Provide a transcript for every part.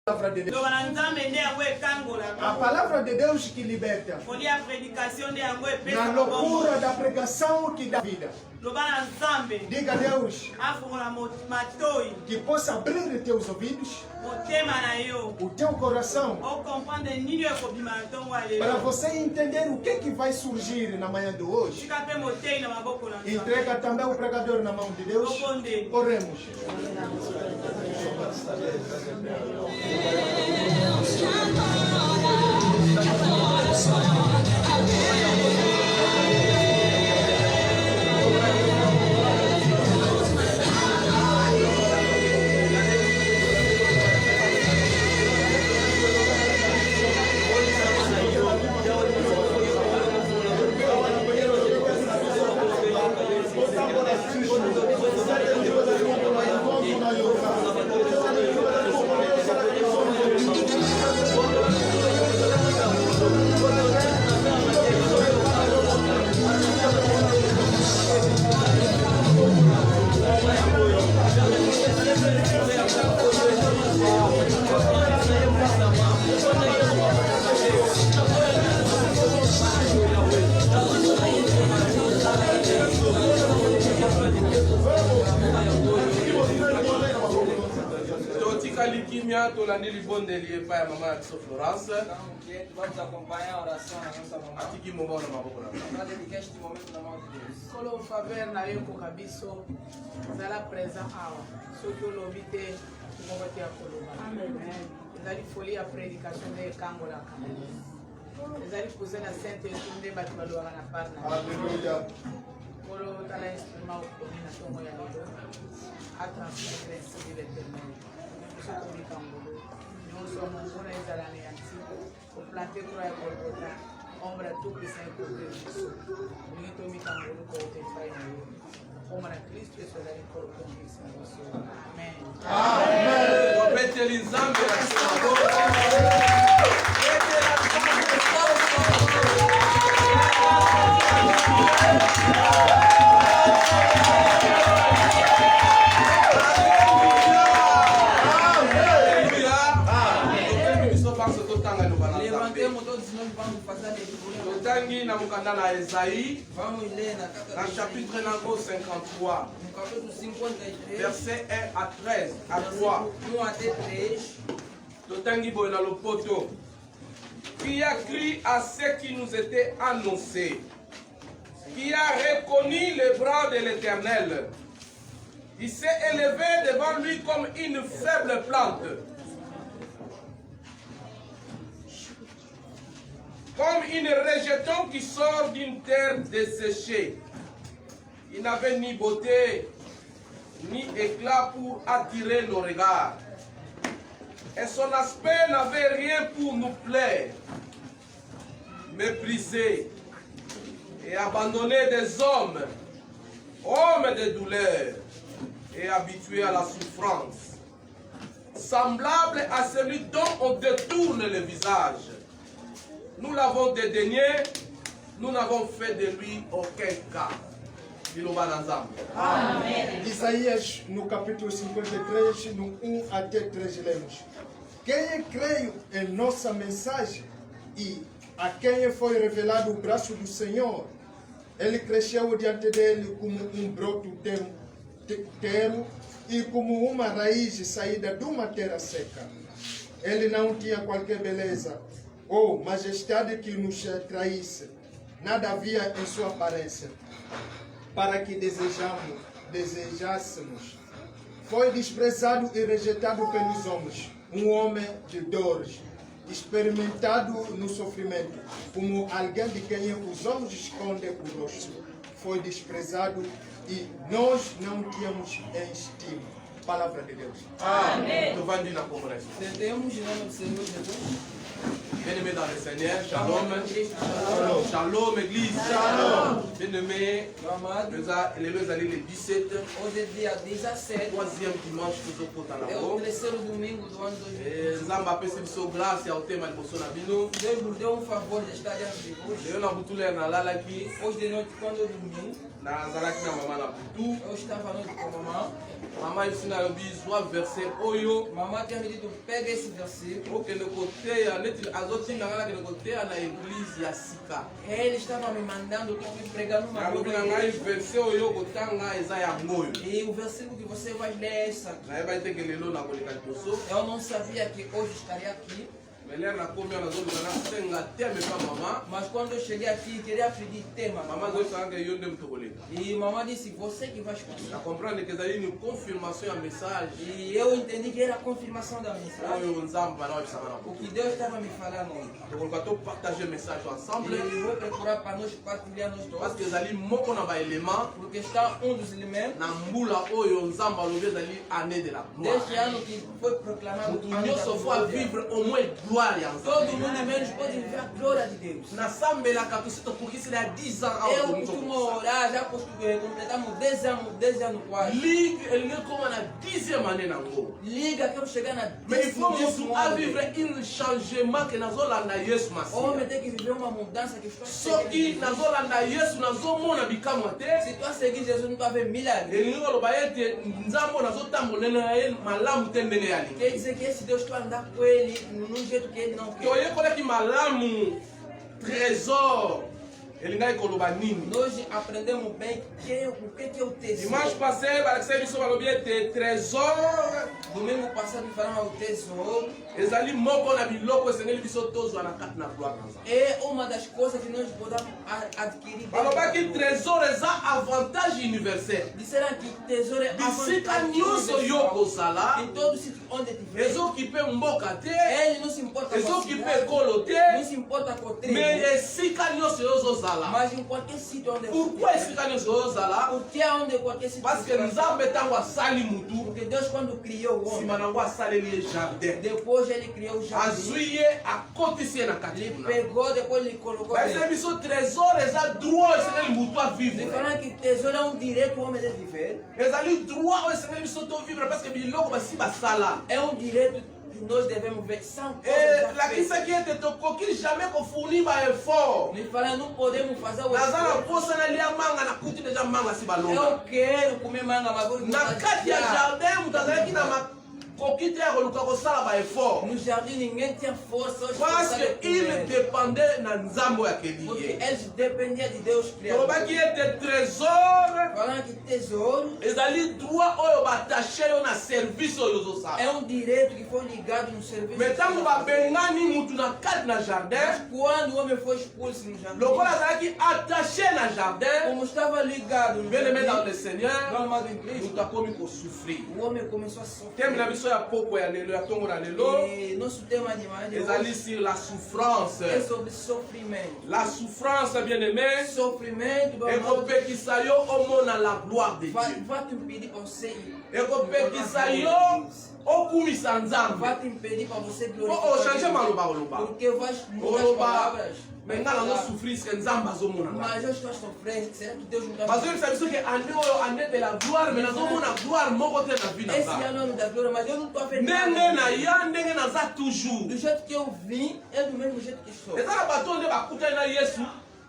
palavra de Deus. A palavra de Deus que liberta. Na loucura da pregação que dá vida. Diga a Deus que possa abrir teus ouvidos, o teu coração, para você entender o que vai surgir na manhã de hoje. Entrega também o pregador na mão de Deus. Oremos. Vamos acompanhar a oração na nossa mamãe. Para dedicar este momento na mão de Deus. Kolo faver na yoko kabiso zala présent awa soki olobi te okoki te akoloba ezali folie ya prédication nde ekangolaka ezali poser na sainte esprit nde bato balobaka na part na kolo tala instrument okomi na ntongo ya lelo atransmettre ainsi de l'éternel soki olikangolo nyonso monguna ezalana ya ntiko koplante kura ya kolkota ombre a tout puissant et pour Jésus. Nous sommes mis en route pour te faire une ombre à Christ et sur la récolte de Christ. Amen. Amen. Répétez les âmes de Tangi na mukanda na Esaïe, dans le chapitre 53, verset 1 à 13, à 3. Tangi boina le poto, qui a crié à ce qui nous était annoncé, qui a reconnu les bras de l'Éternel. Il s'est élevé devant lui comme une faible plante, comme une rejeton qui sort d'une terre desséchée. Il n'avait ni beauté, ni éclat pour attirer le regard. Et son aspect n'avait rien pour nous plaire. Méprisé et abandonné des hommes, hommes de douleur et habitués à la souffrance. Semblable à celui dont on détourne le visage. Nous l'avons dédaigné, nous n'avons fait de lui aucun cas. Amen. Isaías, no capítulo 53, no 1 até 3, lemos: Quem creio em nossa mensagem e a quem foi revelado o braço do Senhor, ele cresceu diante dele como broto termo e como uma raiz saída de uma terra seca. Ele não tinha qualquer beleza ou majestade que nos traísse. Nada havia em sua aparência para que desejássemos. Foi desprezado e rejeitado pelos homens, homem de dores, experimentado no sofrimento, como alguém de quem os homens escondem o rosto. Foi desprezado e nós não tínhamos em estima. Palavra de Deus. Amém. Sentemos em nome do Senhor Jesus. Bien-aimés dans le Seigneur, shalom. Shalom, shalom église. Shalom. Bien-aimés, les allées le 17. Hoje é dia 17. Troisième dimanche que nous avons É o terceiro domingo do ano 2020. Nzamba apesi biso grâce ya otema liboso na bino. Deus nos deu um favor de estar diante de vós. Lelo na butu lelo nalalaki. Hoje de noite, quando eu dormi, nazalaki na mama na butu. eu estava à noite com a mamãe. Mama ebisi nalobi zwa verset oyo. Mamãe tinha me dito, pega esse versículo. Okende koteya neti azotinga ngala kende koteya na église ya sika. Ele estava me mandando para me pregar numa Nalobi na ngai verset oyo kotanga eza ya ngoyo. E o versículo que você vai ler é essa. Nayeba ete ke lelo nakoleka liboso. Eu não sabia que hoje estaria aqui. Melere nakomi awa nazoluka nasenga teme pa mama. Mas quando eu cheguei aqui, queria pedir tema. Mama azoyebisaka yo nde moto koleka. E mamãe disse, você que vai escutar. Na comprendre que ezali une confirmation ya message E eu entendi que era a confirmação da mensagem. oyo nzambe anawebisaka na O butu. que Deus estava me falando. tokoluka topartage message ensemble. E vou procurar para nós partilhar nós Parce que dois. ezali moko na baélément Porque está um dos elementos na mbula oyo nzambe alobi ezali année de la gloire. deste ano que foi proclamado. Mutu ano da nyonso fo glória. avivre au moins gloire ya Todo nzambe. mundo menos pode viver a glória de Deus. nasambelaka tosi tokokiseli ya 10 ans awa Eu tokomi costumo tokokisa. orar, já completamos 10 anos quase. ligue elingi ekoma na 10e année nango. Liga, quero chegar na mais il faut motu 10º avivre ano. un changement ke nazolanda yesu Homem masiya. tem que viver uma mudança que estou soki nazolanda yesu nazomona bikamwa te. Se tu a seguir Jesus, não vai ver milagre. elingi koloba ete nzambe oyo nazotambola na ye malamu te ndenge ya Quer dizer que esse Deus tu andar com ele num jeito que ele não quer. toyekolaki malamu trésor elingaki koloba nini. Nós aprendemos bem o que é o tesouro. dimanche passé balakisaki biso balobi ete trésor Domingo passado falamos o tesouro. ezali moko na biloko esengeli biso tozwa na kati na gloire na nzambe. É uma das coisas que nós podemos adquirir. balobaki trésor eza avantage universel. Disseram que tesouro é bisika nyonso yo kozala em todo sítio onde tiver. ezokipe mboka te Ele não se importa com a ezokipe cidade, ekolo não te se importa com o tribo. mais esika nyonso yo ozozala. Mas em qualquer sítio onde pourquoi esika nyonso yo ozala? Porque aonde qualquer sítio. parce que nzambe ntango asali mutu Porque Deus quando criou o homem, nsima nango asaleli ye jardin. depois ele criou o jardim. azwi ye akotisi ye na kati Ele kuna. pegou, depois ele colocou bayese dentro. biso trésor eza droit esengeli mutu Ele avivre. falando que tesouro é direito o homem deve viver. ezali droit oyo esengeli biso tovivre parce que biloko basi basala. É direito que nós devemos ver sans causa lakisaki ete tokoki jamais kofournir baeffort. Ele falando não podemos fazer o naza na esforço. posa nalia manga nakuti deja manga si balonga. Eu quero comer manga, mas vou na kati ya jardin mutu azalaki na makoki te ya koluka kosala baeffort. no jardim ninguém tinha força. parce que il dépendait na nzambe oyo akeli Porque ye. eles dependiam de Deus criador. tolobaki ete trésor Falando que tesouro ezali droit oyo batache yo na service oyo ozosala. é direito que foi ligado no serviço. me ntango babengani mutu na kati na jardin Quando o homem foi expulso no jardim, lokola azalaki attaché na jardin. como estava ligado no bien-aimé dans jardim, le Seigneur não amado em Cristo, mutu akomi kosouffrir. o homem começou a sofrer. teme na biso ya poko ya lelo ya ntongo na lelo E nosso tema de manhã de ezali hoje sur la souffrance. é sobre sofrimento. la souffrance bien-aimé Sofrimento ekopekisa yo omona la gloire de vai Dieu. te impedir para você ir. ekopekisa yo okumisa nzambe. Vai te impedir para você po glorificar ochange Deus. maloba oloba Porque vai mudar as oloba palavras. me nga nazosouffrir ke nzambe azomona nga. Mas eu estou sofrendo. Será que Deus não está bazoyebisa biso ke ane oyo ane de la gloire me nazomona gloire moko te na vi na Esse nzambe. ano é ano da glória, mas eu não estou vendo ndenge nada. na ya ndenge naza toujours. Do jeito que eu vim, é do mesmo jeito que estou. eza na bato nde bakutani na yesu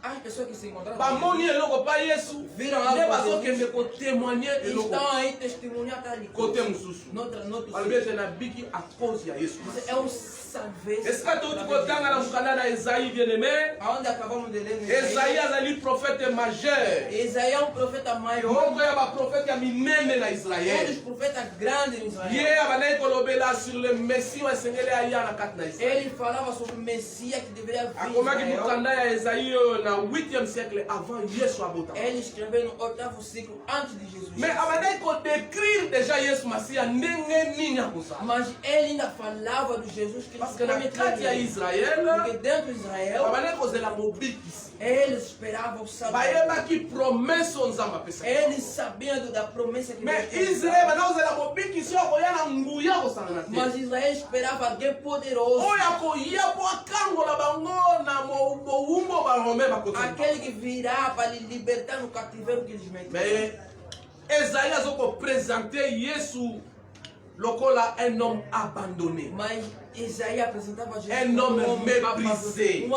As pessoas que se encontraram bamoni eloko pa yesu viram nde algo bazokende kotémoigne e eloko estão aí testemunhando atrás de kote mosusu. Noutro balobi ete nabiki a cause ya yesu. é um salvation. esika touti kotanga na mokanda na ezaïe bien-aimé. Aonde acabamos de ler no ezaïe azali prophète majeur Isaías é profeta maior, moko ya baprofete ya minene na um dos israele. profetas grandes em Israel. ye abandaki kolobela sur le messie oyo esengeli aya na kati na israele. Ele falava sobre o Messias que deveria vir. akomaki Israel. mokanda ya ezaïe oyo na 8e siècle avant Yesu abota. Ele escreveu no 8º século antes de Jesus. Mais abandai ko décrire déjà Yesu Masia ndenge nini akoza. Mas ele ainda falava do Jesus Cristo. Parce que na kati ya Israël, Porque dentro de Israel, abandai kozela mobikisi. eles esperavam saber. Bayebaki promesse nzambe apesa. Eles sabiam da promessa que Mais Deus Israël bana kozela mobikisi okoya na nguya kosangana te. Mas Israel esperava alguém poderoso. Oyo akoya po akangola bango na mowumbo barome bakotisa. Aquele que virá para lhe libertar no cativeiro que eles meteram. Mais Esaïe azoko présenter Yesu lokola un homme abandonné. Mas Isaías apresentava Jesus Un homme como méprisé.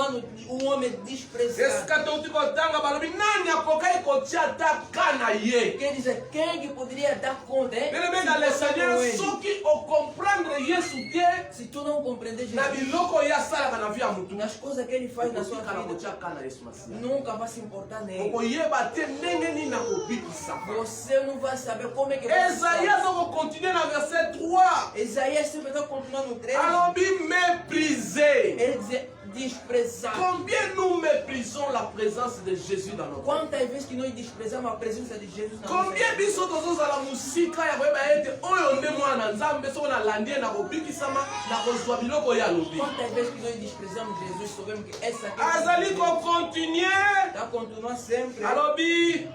um homem desprezado. Eskatoti kotanga balobi nani akokai kotia ta kana ye. Quer dizer, quem que poderia dar conta, hein? Ele vem dans le Seigneur soki o comprendre Yesu te Se tu não compreender na Jesus, biloko ya sala na via mutu. nas coisas que ele faz na sua Kana vida, kotia kana Yesu Masia. nunca vai se importar nele. Okoyeba te ndenge nini na kobikisa. Você não vai saber como é que Esaïe azoko continuer na verset 3. Isaías sempre está continuando no 3. Alobi méprisé. Ele dizia desprezado. Combien nous méprisons la présence de Jésus dans notre vie? Quantas vezes que nós desprezamos a presença de Jesus na nossa Combien vida? biso tozozala musika ya koyeba ete oyo nde mwana nzambe soko nalandie na kobikisama na kozwa biloko ya lobi. Quantas vezes que nós desprezamos Jesus, sabemos que essa aqui Azali kocontinue está continuando sempre. alobi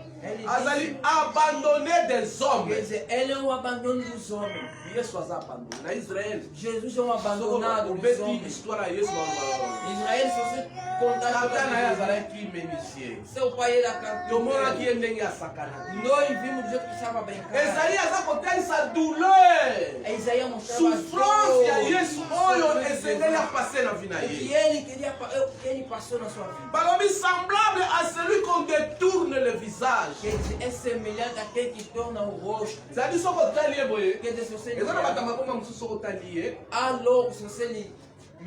azali abandonné des hommes. Quer dizer, ele é um abandono dos homens. Yesu aza abandonné na Israël. Jesus é um abandonado dos obeti homens. histoire ya Yesu Israel, se você contar tata na ye toda a azalaki menuisier. seu pai era carpinteiro. tomonaki ye ndenge asakana. Nós vimos do jeito que estava brincando. Esaïe aza kotalisa douleur Isaías mostrava souffrance ya dor, Yesu oyo sofrimento de esengeli Jesus. apase na vi na O que ye. ele queria, o que ele passou na sua vida. balobi semblable à celui qu'on détourne le visage. Quer dizer, é semelhante àquele que torna o rosto. ezali soko otali ye boye Quer dizer, se você eza na olhar, makambo bonga mosusu soko otali ye alô, se você lhe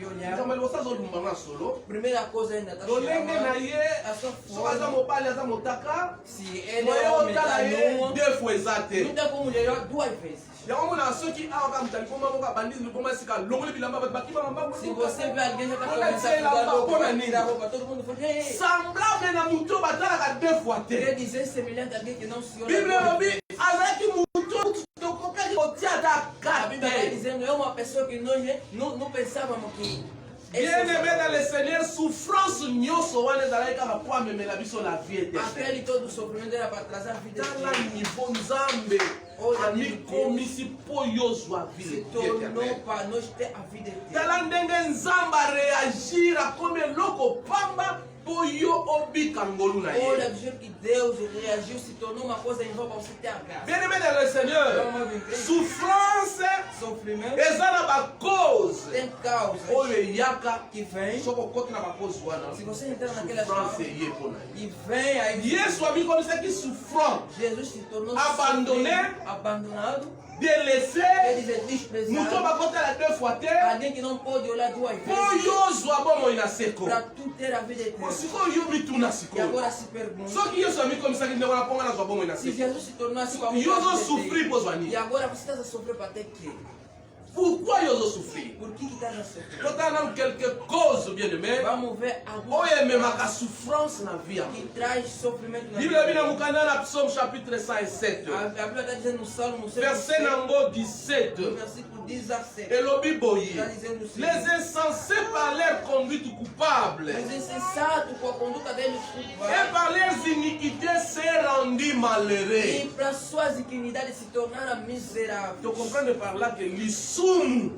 olhar, nzambe liboso azolumba na solo primeira coisa ainda está lolenge na ye a sua soko aza forma. mobali aza motaka Se ele moye é homem, otala está ye nua. deux fois eza te Não tem como olhar duas vezes. yango mona soki awa kaka moto alikoma moko abandisi likoma esika longoli bilamba bato bakima mamba Se você vê alguém já está Olha, começando sei lá, a pô, ficar na louco, tirar a nina. roupa, todo mundo fala, ei, semblable na moto oyo batalaka deux fois quer te dizer semelhante a alguém que não se olha. bible elobi azalaki moto tokokaki kotia ata A Bíblia está kate dizendo, é uma pessoa que nós não pensávamos que... bien aimé dans le Seigneur souffrance nyonso wana ezalaki kaka po amemela biso la vie éternelle Aquele todo sofrimento era para trazer a vida tala eterna. niveau nzambe amikomisi mpo yozwa Se vie tornou éternelle para nós ter a vida eterna. tala ndenge nzambe areagir akomi eloko pamba mpo yo obika ngolu na Olha ye do jeito que Deus reagiu, se tornou uma coisa em volta para você ter a graça. bien aimé dans le Seigneur souffrance Sofrimento eza na bacause tem causa oyo eyaka que vem. soki okoti na bacause wana Se você entrar naquela souffrance causa eye mpo na ye e vem aí, yesu amikomisaki souffrant Jesus se tornou Abandonné. sofrido, abandonado, délaissé quer dizer moto desprezado. bakotela deux fois te Alguém que não pode olhar duas mpo vezes yozwa bomoi na seko para tu ter a vida eterna. sikoyo yo mituna E sikoyo agora se pergunta, soki yesu amikomisaki ndenge wana mponga nazwa bomoi na se seko Jesus se tornou assim para yo ozosouffrir mpo ozwa e nini agora você está a sofrer para ter que? pourquoi yo ozosouffrir Por que está a sofrer? totala nanu quelque cause bien aimé Vamos ver alguma oyo ememaka souffrance na vie yango que traz sofrimento na bible ebi na vida. mokanda na psaume chapitre 107 A Bíblia está dizendo no Salmo verset 107, nango no 17 versículo 17, elobi boye está dizendo o seguinte: les insensés par leur conduite coupable os insensatos com a conduta deles et culpa par leurs iniquités s'est rendu malheureux. e para suas iniquidades se tornaram miseráveis. Tu comprends par là que lisumu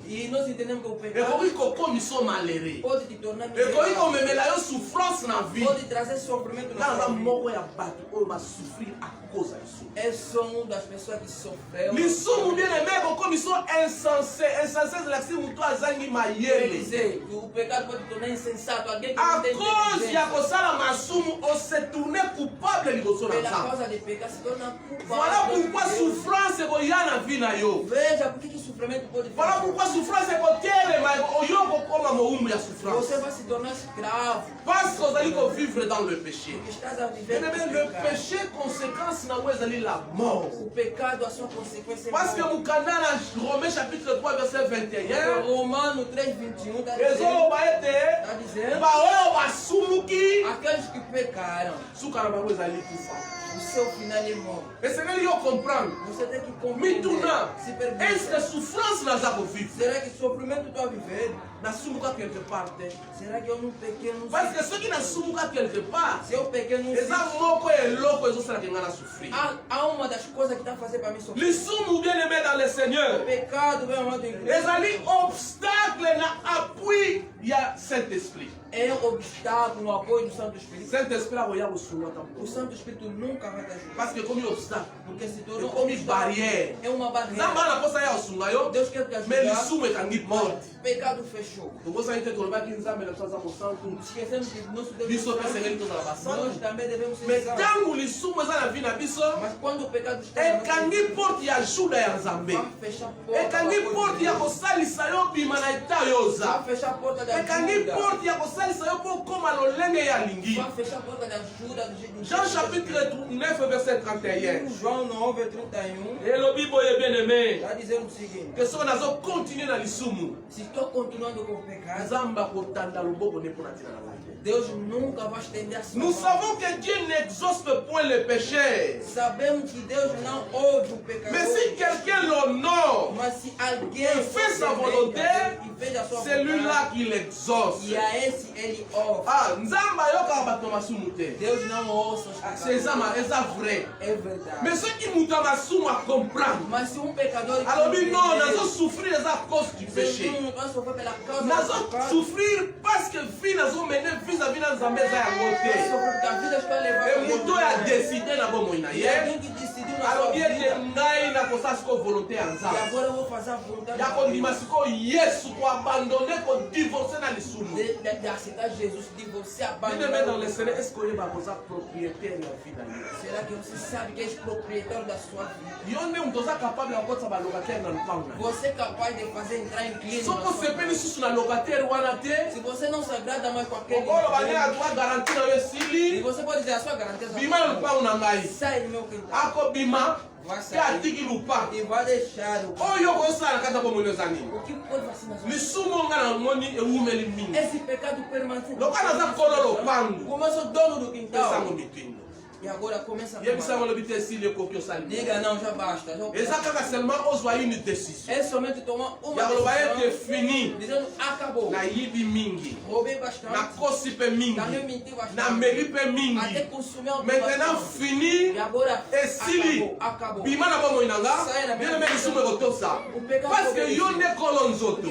E nós entendemos que o pecado ekoki kokomisa malheureux pode te tornar ekoki miserável, komemela yo souffrance na vie pode trazer sofrimento na naza sua vida. moko ya bato oyo basouffrir a cause ya lisumu Eu sou uma das pessoas que sofreu. lisumu bien aimé ekokomisa insensé insensé ezalaki moto azangi Quer mayele dizer, que o pecado pode tornar insensato alguém que a não tem cause ya inteligência. kosala masumu ose tourne coupable liboso na Pela nzambe causa de pecar se torna culpável. voilà pourquoi Deus. souffrance ekoya na vie na yo Veja por que o sofrimento pode voilà pourquoi souffrance ekotelema oyo okoma moumbu ya souffrance. Você vai se tornar escravo. Parce que vous allez vivre dans le péché. Porque estás a viver Bien aimé, no le pecado. péché, conséquence, na ouezali la mort. O pecado, a sua consequência é Parce que morte. Moukana, Romains chapitre 3, verset 21, Romano 3:21 está ezo dizendo, baete, tá dizendo baoyo basumuki, aqueles que pecaram, sukara bango ezali kufa. o seu final é morte. Esengeli yo comprendre. Você tem que compreender. Mituna, Se est-ce que pergunta, souffrance naza kovivre? será que sofrimento estou a viver? Nasumuka quelque part te. Será que eu não pequei? Não Parce sei. que soki nasumuka quelque part, Se eu pequei, não sei. eza moko eloko ezosalaka nga na souffrir. Há uma das coisas que está a fazer para mim sofrer. Lisumu bien aimé dans le O Seigneur. pecado, meu amado em Cristo, ezali obstacle na appui ya Saint-Esprit. é um obstáculo no apoio do Santo Espírito. Saint-Esprit akoya kosunga O tambo. Santo Espírito nunca vai te ajudar. Parce que comme obstacle, Porque se tornou comme barrière. é uma Nzambe barreira. ana posa ya kosunga yo, Deus quer te mais ajudar. lisumu ekangi porte. O pecado fechou. tokosali te tolobaki nzambe na biso aza mosantu Esquecemos que nosso Deus biso é mpe esengeli santo. tozala Nós basantu. também devemos ser Mais santos. ntango lisumu eza na vi na biso, Mas quando o pecado está na nossa ekangi vida, porte ya juda ya nzambe, vai fechar a porta. ekangi do apoio porte de ya Deus. kosalisa yo bima na eta oyo Vai oza, fechar a porta da ekangi ajuda. porte ya kosalisa yo mpo okóma lolenge ya lingi. Vai fechar a porta da ajuda do jeito Jean chapitre 9 verset 31 João 9:31 elobi boye bien aimé está dizendo o seguinte: ke soki nazokontinue na lisumu, se estou continuando com o pecado, nzambe akotanda loboko ne mpo na ntina na ngai te. Deus nunca vai estender a sua Nous mão. savons que Dieu n'exauce point le péché. Sabemos que Deus não ouve o pecador. Mais si quelqu'un l'honore, Mas se alguém fait sa volonté, e fez a sua c'est lui vontade, là qui l'exauce. e a esse ele ouve. Ah, nzambe ayokaka bato masumu te. Deus não ouça os C'est pecadores. eza vrai. É verdade. Mais soki moto ya masumu acomprendre, Mas se um pecador alobi non, nazosouffrir eza à cause du péché. não vai sofrer pela causa do pecado, nazosouffrir parce que vie nazomene vis-à-vis na nzambe eza yango vai te. sofrer porque a vida está levando. E moto oyo adeside na bomoi na E ye, alguém que decidiu na sua alobi ete vida. ngai nakosala sikoyo volonté ya E nzambe agora eu vou fazer a vontade ya de kondima sikoyo yesu koabandone kodivorce na lisumu. de aceitar Jesus, de você Bien aimé dans le abandonar. Seigneur, est-ce que oyeba koza propriétaire ya vie na yo? Será que você sabe que és proprietário da sua vida? Yo nde moto oza capable ya kokotisa balocataire na lupango na yo. Você é capaz de fazer entrar em clínica. Soki osepeli susu na locataire wana te, Se você não se agrada mais com aquele, okoloba nde atwa garanti na yo e esili, você pode dizer a sua garantia, bima na lupango na ngai. sai do meu quintal, Akobima vai te sair atiki lupango. e vai deixar o Oyo kosala kati ya bomoi eza nini? o que pode fazer na sua vida. Lisumu nga namoni ewumeli mingi. Esse pecado permanece. Loka naza kolo lopango, Começa o dono do quintal esango mitindo. e agora começa a Yebisango tomar. lobi te esili ekoki osali. Diga não, já basta. Eza kaka seulement ozwa une décision. É somente tomar uma Ya koloba ete decisão fini, dizendo acabou. nayibi mingi, Roubei bastante, nakosi mpe mingi, também menti bastante, nameli mpe até mingi. consumir algo Maintenant bastante. fini, E agora esili, acabou. bima na bomoi na nga, Sai na bien aimé lisumu ekotosa. O pecado Parce que obedece. yo nde kolo nzoto,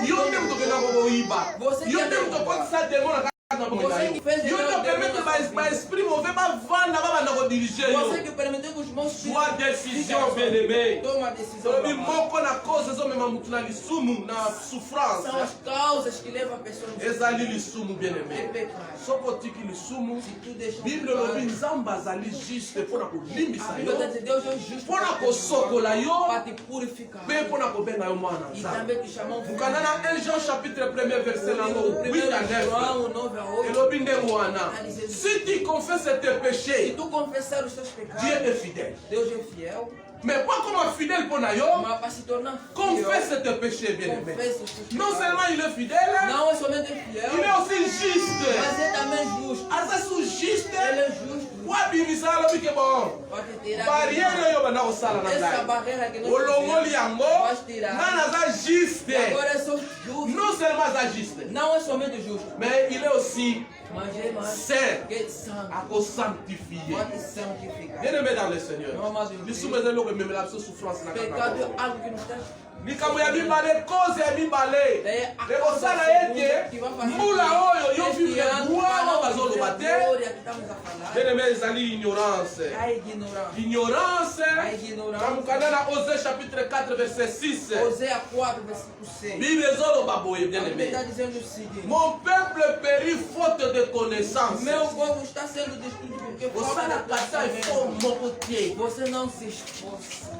yo nde moto okenda kokoyiba, yo nde moto okotisa demo na kati na bomoi na yo, yo nde opermettre baesprit mauvais bavanda babanda kodirige Você yo. que permitiu que os meus Sois décision, bien-aimé. Toma a decisão. tolobi mamãe. moko na cause ezomema mutu na lisumu na souffrance São as causas que levam a pessoa no ezali lisumu bien É aimé. pecado. soki otiki lisumu, Se tu deixa bible elobi nzambe azali juste mpo na a kolimbisa Bíblia está yo, dizendo Deus é justo mpo na kosokola yo, para te purificar mpe mpo na kobenga yo mwana e nzambe. também te chamar um filho. mokanda na 1 Jean chapitre 1 verset nango 8 à 9 João 9 a 8. elobi ndenge wana, si tu confesses tes Se péchés, tu confessar os teus pecados, Dieu est fidèle. Deus é fiel, Mais pas comme fidèle mpo na yo, mas para se tornar fiel, confesse tes péchés bien aimé. confessa os teus Non pecados. seulement il est fidèle, Não é somente il fiel, est aussi juste. mas é também justo. aza su juste Ele é justo wabimisa alobi ke bon para te tirar barriere oyo banda kosala na essa ngai barreira que nós olongoli yango Vai tirar. nga naza juste. E agora eu sou justo. Non seulement aza juste, Não é somente justo, mais il est aussi mas é mais saint, que santo. akosanctifié. Pode santificar. Bien aimé dans le Seigneur, Meu amado em Cristo, lisumu eza eloko ememela biso souffrance na pecado kaka é algo que nos traz. likambo ya mibale, cause ya mibale É a ekosala segunda ete que vai fazer mbula oyo yo este vivre ano, droit para oyo não bazoloba viver te. a glória que estamos a falar. Bien aimé ezali ignorance. A ignorância. Ignorance A ignorance. na mokanda na Osée chapitre 4 verset 6. Osée 4, versículo 6. Bible ezoloba boye bien A Bíblia está aimé. dizendo o seguinte: Mon peuple périt faute de connaissance. meu povo está sendo destruído porque falta de Osala kata ifo conhecimento. moko tie. Você não se esforça.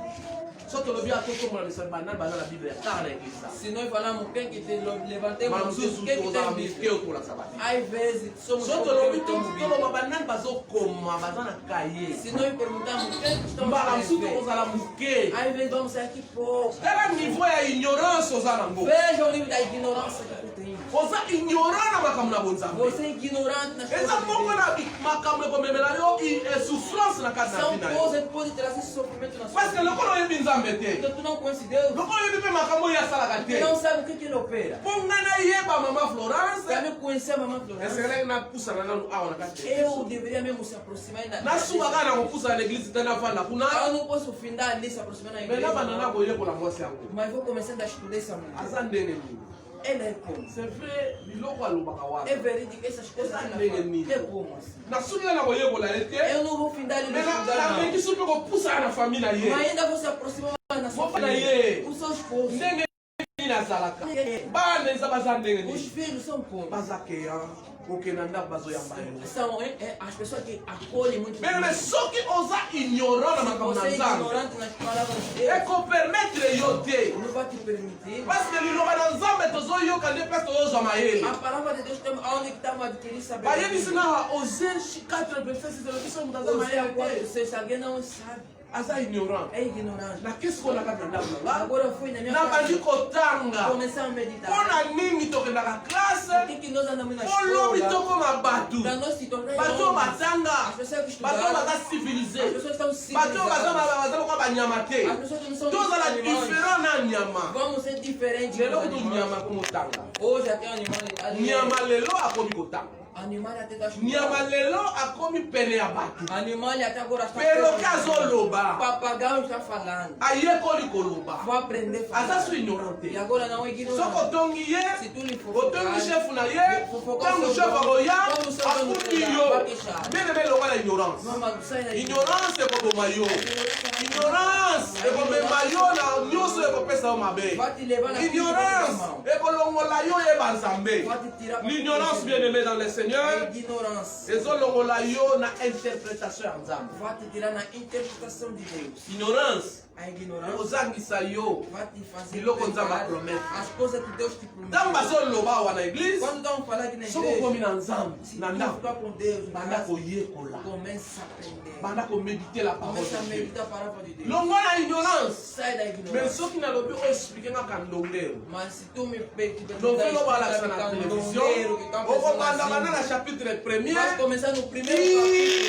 Soto lobi atoko mona misa banana banana Bible ya tara na église. Sinon il fallait quelqu'un qui te levantait Mama mon Dieu, msusu quelqu'un qui toza te mike okola sabati. Ai vezes somos Soto lobi tolo banana bazokoma bazana kaye. Sinon il perguntamos quem que estão Mbala msusu kozala muke. Ai vezes vamos sair aqui pouco. Tala niveau ya ignorance oza nango. Veja o nível da ignorância que tu tem. Oza ignorant na makambo na bonzambe. Você é ignorante nas coisas Eza de moko Deus. na makambo ekomemela yo souffrance na kati na São vie na yo. coisas que podem trazer sofrimento na sua Parce que vida. lokolo oyebi nzambe te. Porque tu não conhece Deus, Lokolo oyebi mpe makambo oyo asalaka tu te. não sabe o que ele opera. Mpo ngai nayeba mama Florence. Também conhecer a mamãe Florence. esekelaki napusana nanu awa na kati ya Eu biso. deveria mesmo se aproximar ainda. nasuka kaka na kopusana na eglise te navanda kuna Eu não posso findar ali se aproximar na me igreja. nabanda na koyekola mwasi yango Mas vou começando a estudar essa mulher. aza ndenge nini. Ela é como? c'est vrai biloko alobaka wana É verídico essas coisas que ela fala. É como assim? nasuki na koyekola ye te Eu não vou findar ali no me estudar não. nameki so mpe kopusana na famille na ye Mas ainda vou se aproximar na sua Mopa na família. ye. Os seus esposos. ndenge nini azalaka É. bana eza baza ndenge Os nini filhos são como? baza keya kokenda ndako bazoyamba yo São as pessoas que acolhem muito bem. me soki oza ignorant na Se makambo na você é nzambe ignorante nas palavras de Deus, ekopermettre yo te não vai te permitir. parce que liloba na nzambe tozoyoka nde mpe tozozwa mayele A palavra de Deus tem aonde que estamos adquirindo bayebisi sabedoria. nga oser 4 verset 6 elobiso moto aza Você mayele pode te ser, se alguém não sabe, aza ignorant é ignorante. nakisi kona kati na ndako na nga Agora eu fui na minha nabandi casa, kotanga comecei a meditar. mpona nini tokendaka Por classe que nós andamos na olobi escola? tokoma bato Para nós se tornar bato homens. batanga As pessoas que bato estudaram, baza as civilise pessoas estão bato civilizadas. baza lokola banyama te As pessoas que não são tozala animais. différent na nyama Vamos ser diferentes. lelo dos kutu animais. nyama komotanga Hoje até animais. nyama lelo akomi kotanga Animal até está nyama lelo akomi pene ya bato Animal até agora está peroke azoloba Papagaio está falando. ayekoli koloba Vou aprender a falar. aza so ignorant te E agora não é soki ignorante. otongi ye Se tu lhe otongi chefu na ye fofocar ntango sobre chefu akoya como seu dono afuti te dá, yo vai queixar. mbene belonga na ignorance Mama, sai daí. ignorance ekoboma yo ignorance ekomema yo na nyonso ekopesa yo mabe Vai te levar na ignorance ekolongola yo yeba nzambe Vai te tirar. l'ignorance bien aimé dans le A Seigneur ignorância. ezolongola yo na interprétation ya nzambe Vai te tirar na interpretação de Deus. ignorance A ignorância ekozangisa yo vai te fazer biloko nzambe pecar apromete as coisas que Deus te ntango prometeu. bazoloba awa na eglise Quando estamos falando aqui na soki igreja, okomi na nzambe se na tu ndako ficar com Deus, banda koyekola começa a aprender. banda komedite la parole Começa a de Dieu meditar a palavra de Deus. longola ignorance Sai da mais ignorância. soki nalobi oexplike ngaka ndongero Mas se tu me perguntar, novelo balakisa na télévision okobanda banda na chapitre vai premier começar no primeiro capítulo.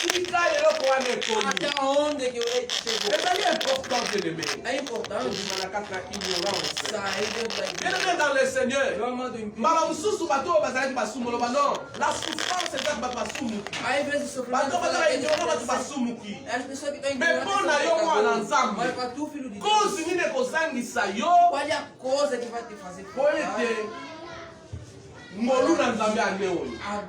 isika eloko wana ekomi Até onde que eu chegou. ezali important bien-aimé É importante ondima na kati na ignorance sair dentro da igreja. bien-aimé dans le Seigneur Eu amado em mbala mosusu bato oyo bazalaki basumoloba non la souffrance ezaki bato basumuki Às vezes o sofrimento bato fala bazala que ignorant bato ele basumuki as pessoas que estão Mais ignorantes bon, na são yo mwana pecadores. nzambe. Mas para tu, filho de Deus, kozi nini ekozangisa yo qual é a coisa que vai te fazer po ete ngolu na nzambe ane oyo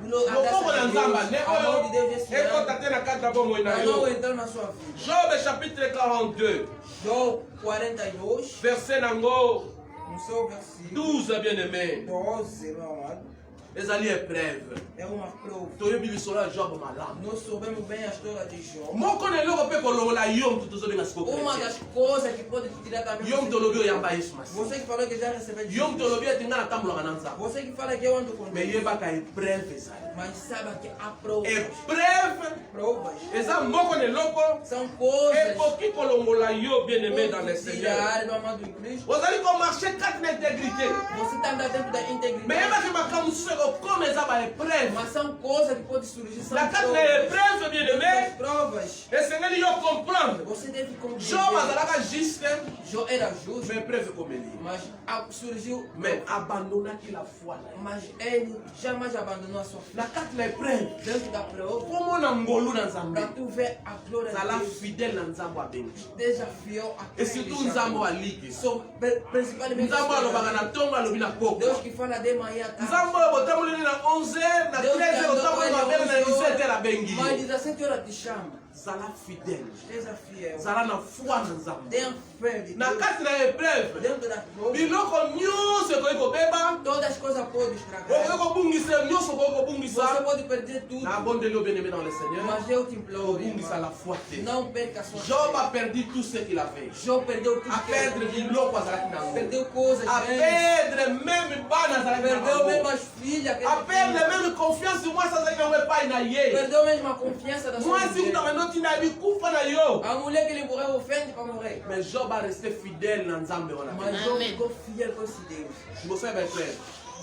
loboko na nzambe ane a mão oyo de Deus esse ekota ano te na kati ya bomoi na para não yo entrar na sua vida. job chapitre 42 Job 42, verset nango no seu versículo 12 bien aimé 12, meu amado, ezali épreuve é uma prova. toyebi lisolo ya job malamu Nós soubemos bem a história de Job. moko na eloko mpe kolongola yo motu tozobenga siko Uma chrétien das coisas que pode te tirar também. yo moto olobi oyamba yesu masihi Você que falou que já recebeu yo Jesus. moto olobi ete nga natambolaka na nzambe Você que fala que eu ando com me Deus. yebaka épreuve ezali Mas saiba que há provas. épreuve Provas eza moko na eloko são coisas ekoki kolongola yo bien aimé dans le que Seigneur tirar do amado em Cristo. ozali komarche kati na intégrité Você está andando dentro da me integridade. yebaki makambo mosusu ekokoma eza baépreuve Mas são coisas que podem surgir. São na kati na provas. épreuve bien São aimé provas. esengeli yo comprendre Você deve compreender. job azalaka juste Job era justo, mais épreuve ekomeli mas surgiu. mais abandonaki la foi na ye Mas ele jamais abandonou a sua fé. na kati na épreuve Dentro da prova, komona ngolu na nzambe para tu ver a glória de zala Deus. fidèle na nzambe abengi Desafiou a et surtout nzambe aliki Principalmente nzambe alobaka na ntongo alobi na poko Deus que fala de manhã à tarde. nzambe oyo botamboleli na 11h na 13h otamboleli mabele na 17h abengi Mas 17 horas te chama. zala fidèle Seja fiel. zala na foi na nzambe Tenha fé de na Deus. kati na épreuve Dentro da prova, biloko nyonso ekoki kobeba todas as coisas podem estragar. okoki kobungisa nyonso okoki Você kobungisa pode perder tudo. nabondeli obénémé dans le Seigneur Mas eu te imploro, kobungisa la irmão, foi te não perca a sua Job fé. a perdu tout ce qu'il avait Job perdeu tudo. a que perdre ele tinha. biloko azalaki nango Perdeu coisas. a grandes. perdre même bana azalaki Perdeu mesmo nango as filhas. que a ele perdre tinha. même confiance mwasi azalaki nango epai na ye Perdeu mesmo a confiança da sua mwasi kuta mulher. maintenant ntina bikufa na yo A mulher que ele morreu ofende para morrer. mais Job a resté fidèle na nzambe wana Mas Job ficou fiel com esse Deus. liboso ya baefrere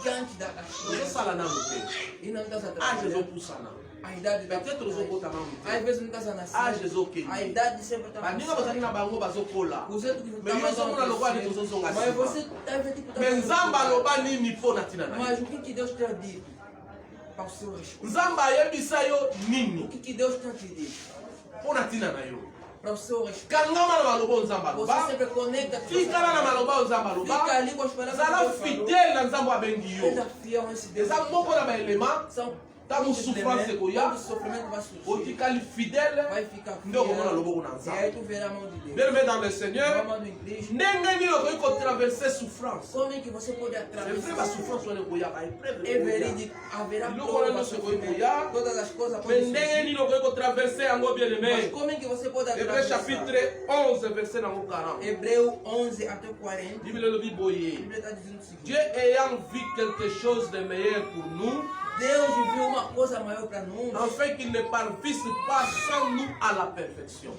Diante das coisas. ozosala nano te E não estás a age trabalhar. ezopusana A idade da peut-être ozokota nano te Às vezes não estás a nascer. age ezokende A idade sempre está baninga bazali na bango bazokola Você que Mais mais nós somos na logua de tozozonga Mas nsima. você deve tipo me nzambe aloba nini mpo na ntina na ye Mas o que Deus te dito ao seu respeito? nzambe ayebisa yo O nini que Deus te dito mpo na ntina na yo para o seu respeito? kangama na maloba oyo nzambe Você aloba sempre conecta com tikala na maloba oyo nzambe Fica aloba ali com as palavras zala que Deus falou. fidèle na nzambe abengi yo Seja fiel a esse Deus. eza moko na baelema São ntango muitos souffrance elementos, ekoya quando o sofrimento vai surgir, otikali fidèle vai ficar nde okomona fiel. loboko na E aí nzambe tu verá a mão de Deus. bien-aimé dans le A Seigneur mão em Cristo. ndenge nini okoki kotraverse souffrance Como é que você pode c'est vrai atravessar? basouffrance wana ekoya É baepreuve verídico, haverá Biloko wana provas, nyonso sofrimento, ekoya. todas as coisas me podem ndenge surgir. nini okoki kotraverse yango Mas bien-aimé como é que você pode Hébreu atravessar? chapitre 11 verset nango 40 Hebreu 11 até 40. bible elobi A boye Bíblia está dizendo o seguinte: Dieu ayant vu quelque chose de meilleur pour nous Deus viu uma coisa maior para nós, afin qu'il ne parvisse pas sans nous à la perfection.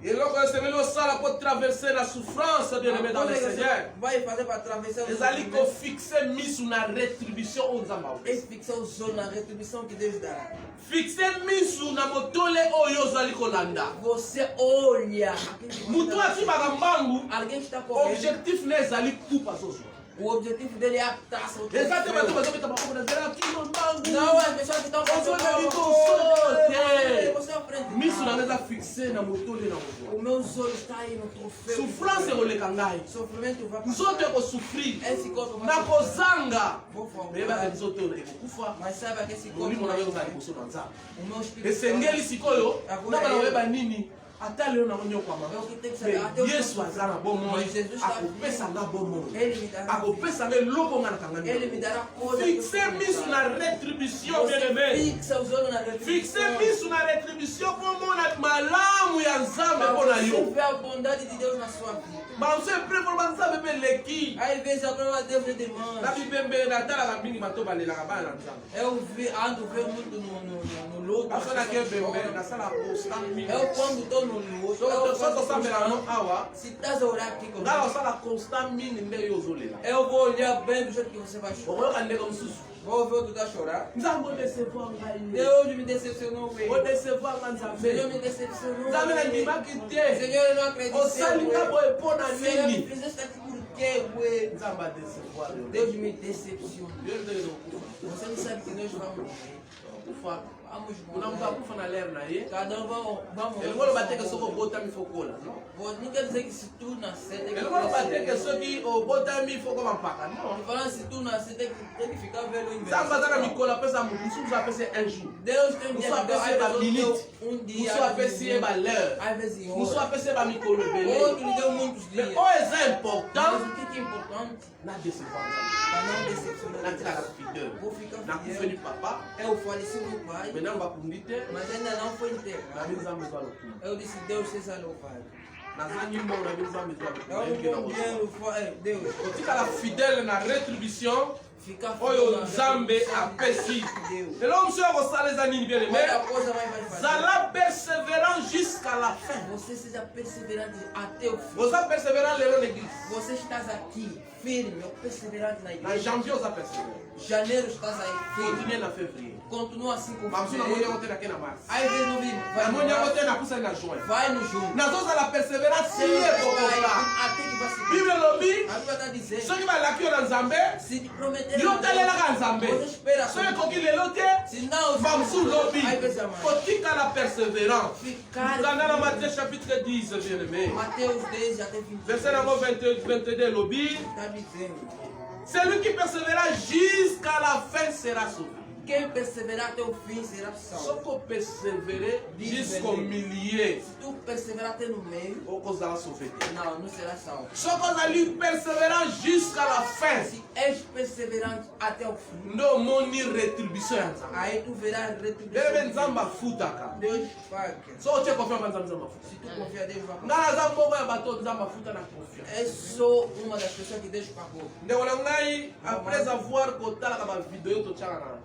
eloko esengeli osala mpo traverse la souffrance bien-aimé dans le Seigneur vai fazer para atravessar o ezali sofrimento kofixe misu na rétribution oyo nzambe é apesi fixar os olhos na retribuição que Deus dará. fixe misu na motole oyo ozali kolanda Você olha aquele que você moto está akimaka mbangu alguém que está correndo, objectif ne ezali kupa zozwa o objetivo dele é a taça. o eza te bato troféu. bazobeta bango nazela akima mbangu Não, as pessoas que estão Você passando olha ali, você aprende. miso na nga eza fixe na motole na kozwa O meu olho está aí no troféu. souffrance ekoleka ngai Sofrimento vai nzoto passar. ekosouffrir Esse corpo vai na kozanga Vou meyebaka falar. nzoto oyo ekokufa Mas saiba que esse corpo molimo na yo vai eza liboso na nzambe O meu espírito esengeli sikoyo Agora na bana eu- koyeba nini ata lelo nango nyokwama É o que tem que saber. Até o me yesu aza na bomoi Mas Jesus está akopesa nga bomoi Ele me dará. akopesa nga eloko nga nakanga Ele me dará coisas. fixe miso na rétribution Você bien-aimé fixa os olhos na fixe retribuição. miso na rétribution mpo omona malamu ya nzambe Para mpo na você yo ver a bondade de Deus na sua vida. banso eprefo banzambe mpe leki Às vezes a prova de Deus é na demais. bibembe natalaka mingi bato balelaka bana na nzambe Eu ando vendo muito no luto. asonaki ebembe nasala constant mingi Eu quando estou no luto. so tosambela no awa Se estás a orar aqui comigo, ngala osala constant mingi nde yo ozolela eu vou olhar bem do jeito que você vai chorar. okoyoka ndenge mosusu Vou ver o que tu está chorar. nzambe odesevoir ngai Deus me decepcionou. odesevoir nga Senhor nzambe me decepcionou. nzambe nandimaki te Senhor, eu não acredito. osali nga boye mpo na Senhor, me nini fizeste aqui por quê, ué? nzambe adesevoir yo Deus me decepcionou. yo ndenge zokufa Você não sabe que nós vamos morrer. kufa Vamos kuna moto morrer. akufa na lere na ye Cada um vamos morrer. eloko oloba teke soki obotami fokola Não quer dizer que se tu nascer, tem que eloko oloba teke crescer. soki obotami fokoma mpaka non Tô falando, se tu nascer, tem que ficar velho em nzambe aza na mikolo apesa motu mosusu apesi un jour Deus tem um dia mosu que Deus apesi ye baminute um dia. mosu apesi ye balheure Às vezes mosu hora. apesi ye bamikolo ebele Outro lhe deu muitos mais dias. oyo eza Mas important o que é importante? na decevoir nzambe Para não decepcionar. natikaka fidele Vou ficar nakufeli fiel. papa Eu faleci meu pai, maintenant bakundi te mas ainda não foi enterrado. nabi nzambe ezwa lokumu Eu disse, Deus seja louvado. nazangi mbongo nabi nzambe ezwa lokumu Eu nayebi na não kozwa dinheiro, Deus. otikala fidele na rétribution Ficar oyo nzambe apesi Deus. eloko mosu ya kosala eza nini bien Olha a aimé coisa mais vai fazer. zala persévérant jusqu'à la fin Você seja perseverante até o fim. oza persévérant lelo na église Você estás aqui, firme, perseverante na na igreja. janvier oza persévérant Janeiro estás aí, firme. continue na février Continua assim com mamosu namoni yango você. te nake na mars Às vezes não vimos. Vai no namoni yango março, te napusani na juin vai no junho. nazozala persévérant si Sempre ye vai, kokoka até que vai se bible elobi A Bíblia está dizendo, soki balaki yo na nzambe se te prometer Yo talela nzambe. Você espera. Soki koki lelo te. Senão, Famsu lobi. aí pensa mais. Kotika la persévérance. Ficar. Kanda na Matthieu chapitre 10, bien-aimé. Mateus 10 até 20. Verset numéro 22 lobi. Está dizendo. Celui qui persévérera jusqu'à la fin sera sauvé. Quem perseverar até o fim será salvo. Só que persévérer jusqu'au milieu. Se tu perseverar até no meio, Ou cause la sauvé. não, não será salvo. Só que ali persévérant jusqu'à la fin. Se és perseverante até o fim, No moni rétribution. aí tu verás Bele retribuição. nzamba futaka. Deus paga. So tu confiance en nzamba futa. Se tu confia, Deus vai pagar. Ngana nzamba ya bato nzamba futa na confiance. É só uma das pessoas que Deus pagou. Ndeko na ngai après avoir kotala ka ba vidéo to tchaka na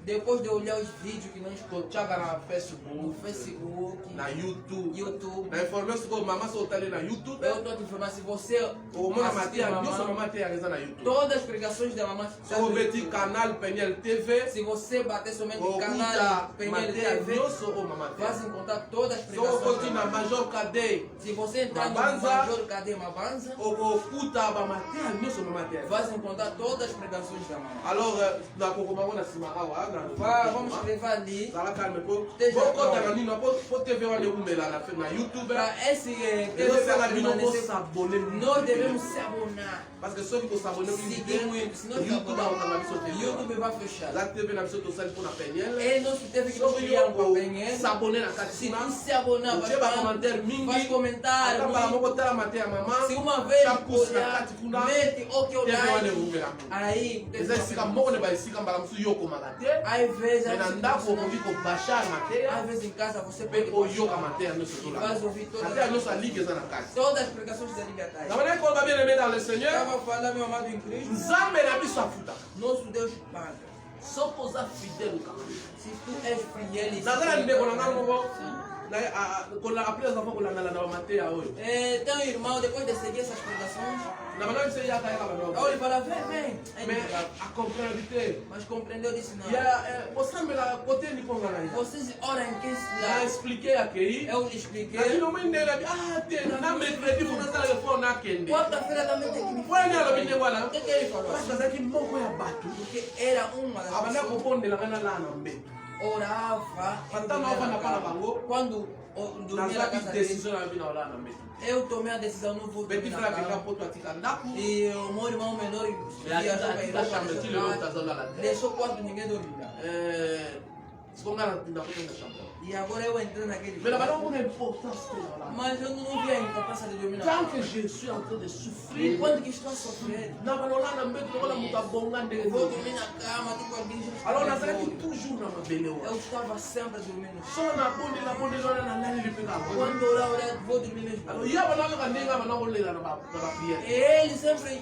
Depois de olhar os vídeos que nós to tchaka na no Facebook, Facebook, na YouTube. YouTube, Na information ko mama so tali na YouTube. eu estou te informando, se você O mona assistir matia, a nyoso mamãe, mama te ya na YouTube. todas as pregações da mamãe So estão no beti YouTube. canal Peniel TV. Se você bater somente no O canal kuta Penhel matia TV, nyoso o mama te. vai encontrar todas as So pregações. koti na Major Cadet. Se você entrar no Mabanza. Major Cadê Mabanza, O kuta ba matia nyoso mama te. vai encontrar todas as pregações da mamãe. Alors na kokoma na sima awa Vamos escrever ali. Zala calme po. Esteja Bokota pronto. na nino po TV wane umela na YouTube. Para esse Eu TV sei la bino ko permanecer, s'abonner. nós devemos se abonar. Parce que ceux qui s'abonner Seguir muito. Se nós YouTube a abonar, na biso TV. YouTube vai fechar. La TV na biso to sali pour na Peniel. É nosso teve que Só nós que criar yo para Penhel. s'abonner na kati Se kuna. tu se abonar, Uche ba commentaire faz mingi. comentário. Ata bala moko tala mate ya mama. Se uma vez Ta pousse na olhar, kati kuna. mete o que TV wane olhar, umela. aí Eza esika moko ne ba esika mbala musu yo komaka te. às vezes, Mais na ndako okoki kobashar mateya. às vezes em casa você Mpe pode oyoka mateya nyonso e tola. vai ouvir Mateya nyonso alike eza na kati. todas as pregações da Liga Tais. Namana koloba bien aimé dans le Seigneur. Estava falando, meu amado em Cristo, Nzambe na biso afuta. nosso Deus paga. Soki oza fidèle kaka. Se tu és fiel e Nazala ndeko na ngai moko. Après les enfants kolanda na mateya oyo. Tem um irmão, depois de seguir essas pregações, Na bana biso yaka yaka bana. ele fala, vem. Mais a comprendre te. Mas compreendeu, disse não. Ya osambela côté ni konga na ida. Vocês oram em quem se Na dá. expliquer akei. Eu lhe expliquei. Na bino mwende na bi te na mercredi fona sala le fona nakende. Quarta-feira também tem que me Fona alo bine wala. O que ele falou? Parce que zaki moko ya bato. Porque era uma das Abana pessoas kopondela ngana la na mbeto. que orava. Ata na ofana para bango. Quando dormia na Nazaki casa dele, décision na bino la na mbeto. eu tomei a decisão, não vou dormir Petit na frère keka cama. poto atika ndako. E o meu irmão menor viajou para Atika chambre ti lelo tazola la te. deixou o quarto, ninguém dormia. Sikonga na ndako na chambre. E agora eu entrei naquele Mais la quarto. bana mona importance te na la. Mas eu não via a importância de dormir na Tant cama. que je suis en train de souffrir. Enquanto que estou a sofrer, Na balola na mbeto lokola moto abonga ndenge eu vou nini. dormir na cama, tipo alguém já Alors está nazalaki de olho. toujours na mabele Eu wana. estava sempre dormindo no chão. So na bondela wana na nani lipeka ngo. Quando orar, vou dormir mesmo. Alors ya bana yoka ndenge bana kolela na ba prière. Ele sempre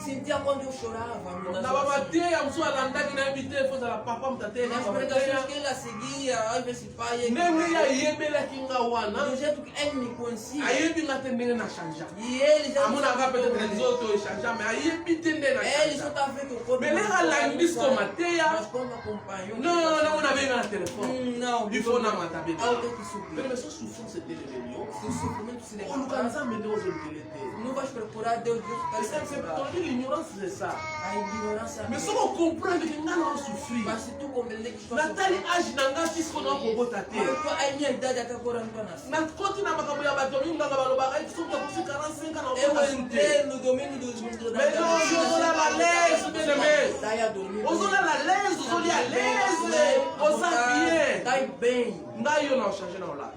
sentia quando eu chorava. Na ba mateya musu alandaki na yebi te fozala papa mutate na Nas ba pregações mateya. que ele seguia, às vezes pai, Ndenge ya yebelaki nga wana. do jeito que ele me conhecia. Ayebi nga te ndenge na changea. E ele já amonaka sabia peut-être como nzoto echangea mais ayebi te nde na ele só changea. está vendo o corpo. Mais leka alandi siko mateya. Mas quando acompanhou. Non, non, on avait na téléphone. Não, Il faut na matabe. ao ter que suprir. Mais so souffrance était le million. Se o sofrimento se Oluka levantar, nzambe nde ozolukele te. não vais procurar Deus, Deus C'est está sempre. l'ignorance de ça. A ignorância. Mais soko comprendre que nga na souffrir. Mas se tu compreender que estou Natali age na nga ti siko na kobota te. a minha idade até agora não está nascendo. nakoti na makambo ya bato mingi nganga balobaka soki akosi 45 ans na Eu okota su te. entrei no domínio do Mais non, ozolala lese bien aimé. Daí a dormir. Ozolala lese, ozolia lese. Oza bien. Daí bem. ngai yo na ochange na olata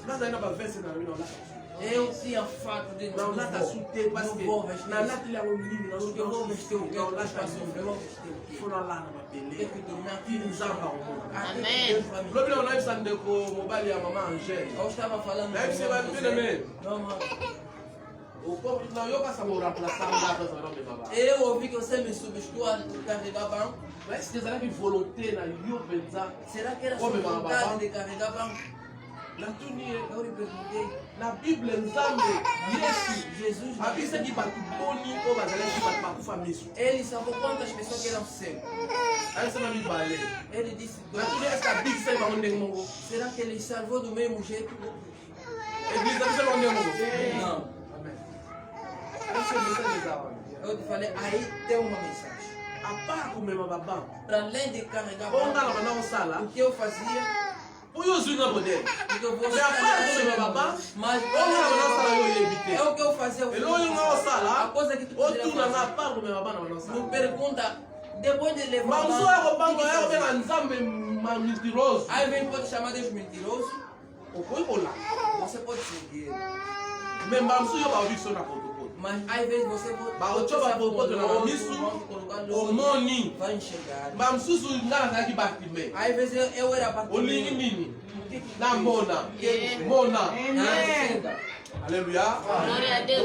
nazali na bavese na bino olata Eu tinha fato de na olata su te parce não que vou vestir. nalateli yango mingi Porque eu vou vestir o que eu olata faço, eu vou vestir o que fona olala na tem mabele que dormir ti aqui. nzambe akomona Amém. lobi na onayebisa ndeko mobali ya mama angele Eu estava falando. nayebisa babi bien aimé Não, mano. nayoka sango remplaçanga azala na omema ba Eu ouvi que você me substitui a carregar banco. est-ce que ezalaki volonté na yo mpenza Será que era sua Homem, mano, vontade babá. de carregar banco? natuni ye Eu lhe perguntei. na bible nzambe yesu Jesus, abisaki bato boni oyo bazalaki bato bakufa miso ele salvou quantas pessoas que eram cegos? ayebisana mibale Ele disse dois. natuni eske abikisaki bango ndenge moko Será que ele salvou do mesmo jeito? eglise abisaki bango ndenge moko Não. amen ayebisa message eza wana Eu te falei, aí tem uma mensagem. apart komema babanga Para além de carregar ongala bana osala o que eu fazia, oyo ozwi nga modele o que eu vou mais apart komema baba mas ongala bana osala yo oyebi te é o que eu fazia. elo oyo nga A osala coisa que tu otuna nga fazer. apart komema bana bana Me osala pergunta, depois de levar bamosu oyo kobanga oyo kobenga nzambe mentiroso aí vem pode chamar Deus mentiroso, okoki kolanda você pode seguir. me bamosu oyo baobi biso na protocole Mas às vezes você baocoba popoto na misu omoni vai enxergar. bamosusu nga nazalaki batime Às vezes eu era olingi partido. nini namona mona Alléluia.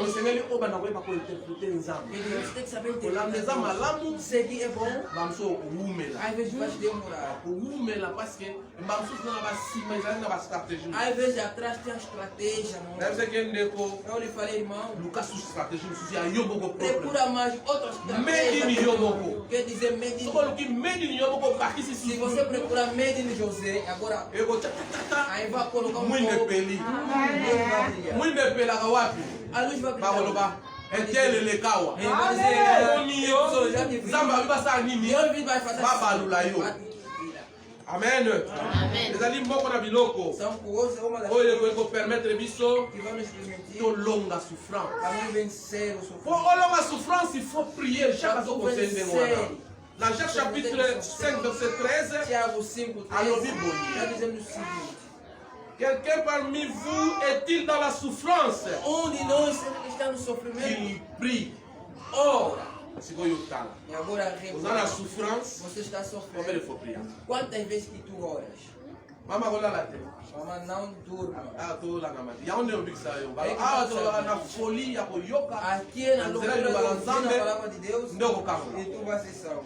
Osengeli oyo bana koyeba kointerprete nzambe Você tem que saber kolanda eza malamu ce qui est bon. bamosu okowumela Às vezes vai demorar. okowumela parce que bamosusu nanga basima ezali na bastratégie Às vezes atrás tem a estratégia. nayebi seke ndeko Eu lhe falei, irmão, luka susu stratégie mosusu ya yo moko propre procura mais outra Made in estratégia. Yomoko. Quer dizer, made in. soko oluki made in yo moko bakisi Se você procurar made in José, agora ekotatata aí vai colocar um mwinde pouco. epeli Vai brilhar. mwinde epelaka wapi A luz vai brilhar. bakoloba etelelekawa Ele vai dizer, omoni yo já te vi. nzambe abi basala nini Deus vai fazer babalula yo vai te virar. amen ezali moko na biloko São coisas, uma das oyo coisas ekopermettre biso que vão nos permitir tolonga souffrance para não vencer o po sofrimento. olonga souffrance il faut prier chaque azokosende ndenge wana na Jacques chapitre 5 verset 13 Tiago 5, alobi 13, boye já dizemos o seguinte: quelqu'un parmi vous est-il dans la souffrance um de nós está no sofrimento, qu'il prie ora. sikoyo tala E agora oza na souffrance você está combien il sofrendo. faut prier Quantas vezes que tu oras? mama kolala te Mama, não durma. awa tolanga mati yango nde obikisa yo awa tolaka na folie ya koyoka Aqui é na nzela loucura liloba na da nzambe palavra de Deus nde okokangola e tu vai ser salvo.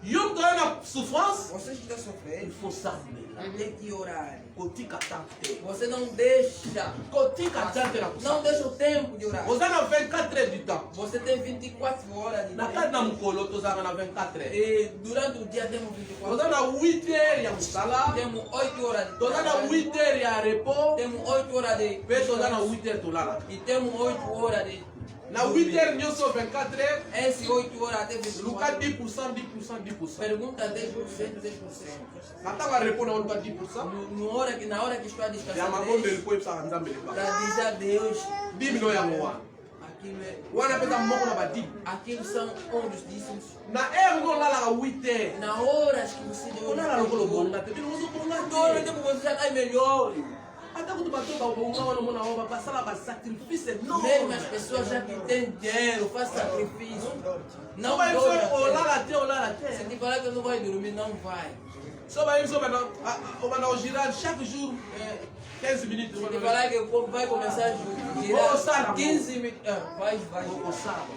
yo moto oyo na souffrance Você que está il sofrendo, faut sambela tem que orar. kotika tan te Você não deixa, kotika tan te na não kosala deixa o tempo de orar. oza na 24 heures du temps Você tem 24 horas de na tempo. kati na mokolo tozalaka na 24 heures E durante o dia temos 24 toza horas. na 8 heures ya mosala Temos 8 horas de toza na trabalho. 8 heures ya repos Temos 8 horas de mpe toza na 8 heures tolala e temos 8 horas de na 8 heures nyonso 24 heures Esse 8 horas até luka 24 10%, 10%, 10%. pergunta 10%, 10%. na ntango ya repos na oluka 10%. Na hora que estou a ya descansar makondo elipo ebisaka nzambe lepa para dizer a Deus 10 milo yango wana wana mpenza moko na badimi aquilo são ondos dízimos. na heure ngo olalaka 8 heures Na horas que você deu olala lokolo bonga te bino ozobonga todo o te tempo você já está melhor. ata kutu bato babonga wana omona ngo basala basacrifice Mesmo as pessoas já que têm dinheiro, faz sacrifício. Não so bayebi so dorme. olala te Se te falar que não vai dormir, não vai. so bayebi so obanda kogira chaque jour 15 minutes Se te falar que vai começar a girar 15 minutos,